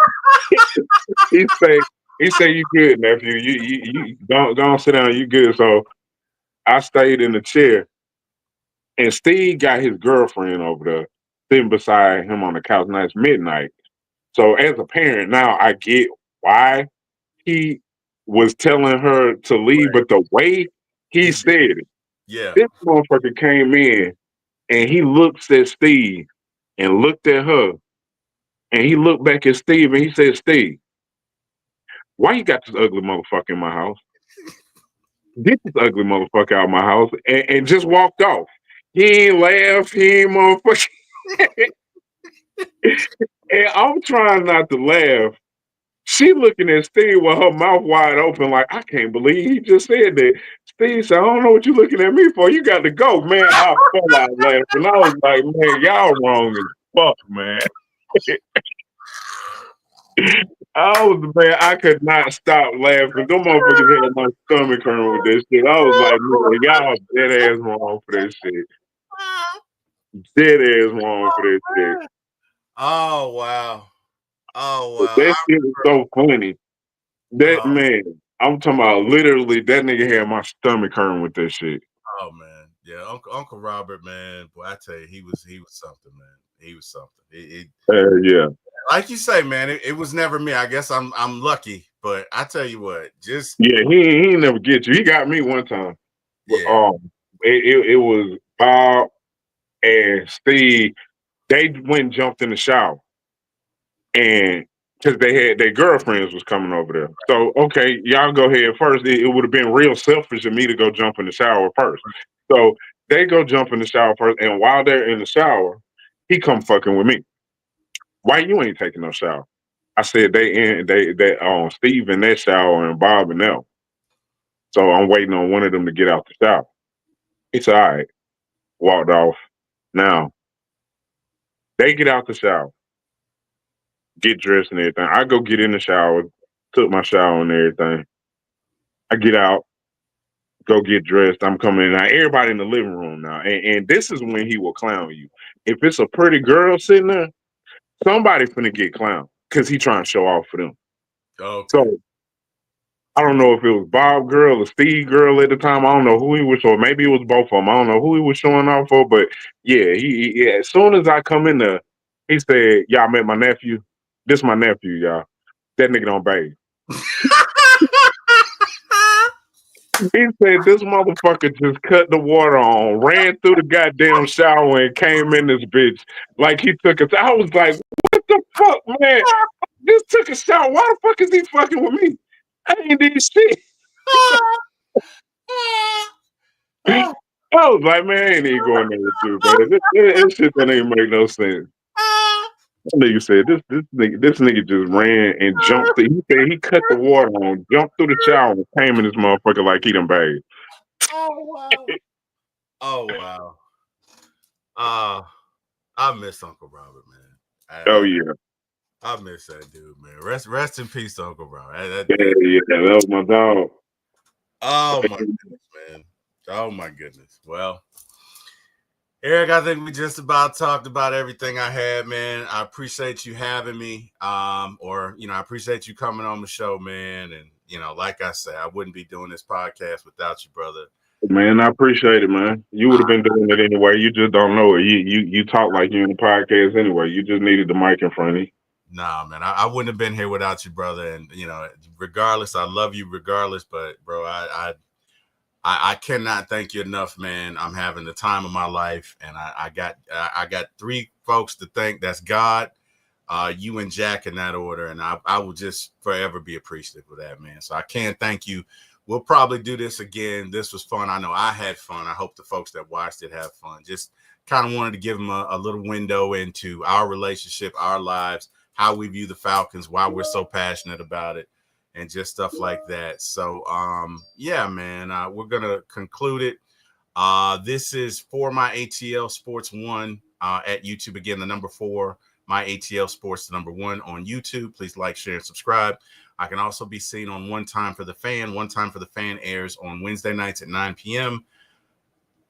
he say, he say, you good, nephew. You don't sit down. You good. So I stayed in the chair, and Steve got his girlfriend over there sitting beside him on the couch. Now it's midnight. So as a parent, now I get why he was telling her to leave, but the way he He did. said it, Yeah. this motherfucker came in and he looks at Steve and looked at her, and he looked back at Steve and he said, Steve, why you got this ugly motherfucker in my house? Get this ugly motherfucker out of my house, and just walked off. He ain't laugh, he ain't motherfucker. And I'm trying not to laugh. She looking at Steve with her mouth wide open, like, I can't believe he just said that. Steve said, I don't know what you looking at me for. You got to go, man. I fell out laughing. I was like, man, y'all wrong as fuck, man. Man, I could not stop laughing. Them motherfuckers had my stomach hurting with this shit. I was like, man, y'all dead ass wrong for this shit. Dead ass wrong for this shit. Oh wow. Oh wow. That shit was so funny. That Oh, man. I'm talking about literally that nigga had my stomach hurting with that shit. Oh man, yeah, Uncle Robert, man, boy, I tell you, he was something, man. He was something. Yeah. Like you say, man, it was never me. I guess I'm lucky, but I tell you what, just Yeah, he ain't never get you. He got me one time. yeah, It was Bob and Steve. They went and jumped in the shower, and because they had their girlfriends was coming over there. So okay, y'all go ahead first. It would have been real selfish of me to go jump in the shower first. So they go jump in the shower first, and while they're in the shower, he come fucking with me. Why you ain't taking no shower? I said they Steve in that shower and Bob and them. So I'm waiting on one of them to get out the shower. It's all right. Walked off. Now they get out the shower, get dressed and everything. I go get in the shower, took my shower and everything. I get out, go get dressed. I'm coming in now. Everybody in the living room now. And this is when he will clown you. If it's a pretty girl sitting there, somebody finna get clowned because he trying to show off for them. okay. So I don't know if it was Bob girl or Steve girl at the time. I don't know who he was showing. Maybe it was both of them. I don't know who he was showing off for, but yeah, yeah. As soon as I come in there, he said, "Y'all met my nephew. This my nephew, y'all. That nigga don't bathe." He said this motherfucker just cut the water on, ran through the goddamn shower, and came in this bitch like he took it. I was like, "What the fuck, man? Just took a shower. Why the fuck is he fucking with me? I ain't did shit." I was like, man, I ain't even going there with you, man. This shit don't even make no sense. That nigga said this nigga just ran and jumped. He said he cut the water on, jumped through the shower, and came in this motherfucker like he done bathed. Oh wow. Oh wow. I miss Uncle Robert, man. Oh yeah, I miss that dude, man. Rest in peace, Uncle Robert. yeah, that was my dog. Oh my goodness, man. Oh my goodness. Well, Eric, I think we just about talked about everything I had, man. I appreciate you having me. I appreciate you coming on the show, man. And like I said, I wouldn't be doing this podcast without you, brother. Man, I appreciate it, man. You would have been doing it anyway. You just don't know it. You talk like you in the podcast anyway. You just needed the mic in front of you. Nah, man, I wouldn't have been here without you, brother. And regardless, I love you regardless. But bro, I cannot thank you enough, man. I'm having the time of my life, and I got three folks to thank. That's God, you, and Jack in that order, and I will just forever be appreciative of that, man. So I can't thank you. We'll probably do this again. This was fun. I know I had fun. I hope the folks that watched it have fun. Just kind of wanted to give them a little window into our relationship, our lives, how we view the Falcons, why we're so passionate about it, and just stuff like that. So, yeah, man, we're going to conclude it. This is For My ATL Sports 1 at YouTube. Again, the number 4, My ATL Sports, the number 1 on YouTube. Please like, share, and subscribe. I can also be seen on One Time for the Fan. One Time for the Fan airs on Wednesday nights at 9 p.m.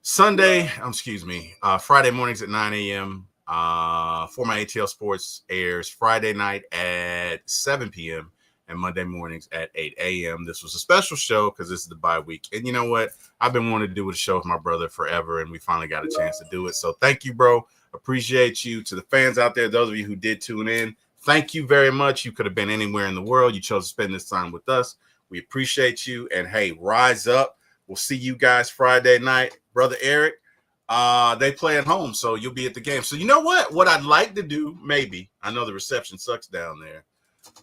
Friday mornings at 9 a.m. For My ATL Sports airs Friday night at 7 p.m. and Monday mornings at 8 a.m. This was a special show because this is the bye week. And you know what? I've been wanting to do a show with my brother forever, and we finally got a chance to do it. So thank you, bro. Appreciate you. To the fans out there, those of you who did tune in, thank you very much. You could have been anywhere in the world. You chose to spend this time with us. We appreciate you. And hey, rise up. We'll see you guys Friday night. Brother Eric, they play at home, so you'll be at the game. So you know what? What I'd like to do, maybe, I know the reception sucks down there,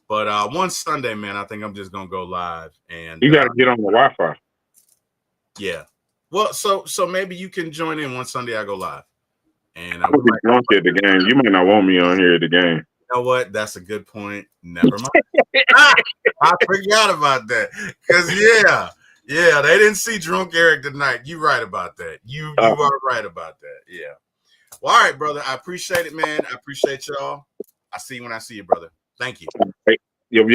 but one Sunday, man, I think I'm just gonna go live. And you got to get on the Wi-Fi. Yeah. Well, so maybe you can join in one Sunday. I go live, and I would be drunk at the game. You may not want me on here at the game. You know what? That's a good point. Never mind. I forgot about that. Because yeah, they didn't see Drunk Eric tonight. You right about that. You are right about that. Yeah. Well, all right, brother. I appreciate it, man. I appreciate y'all. I see you when I see you, brother. Thank you. Hey, yep.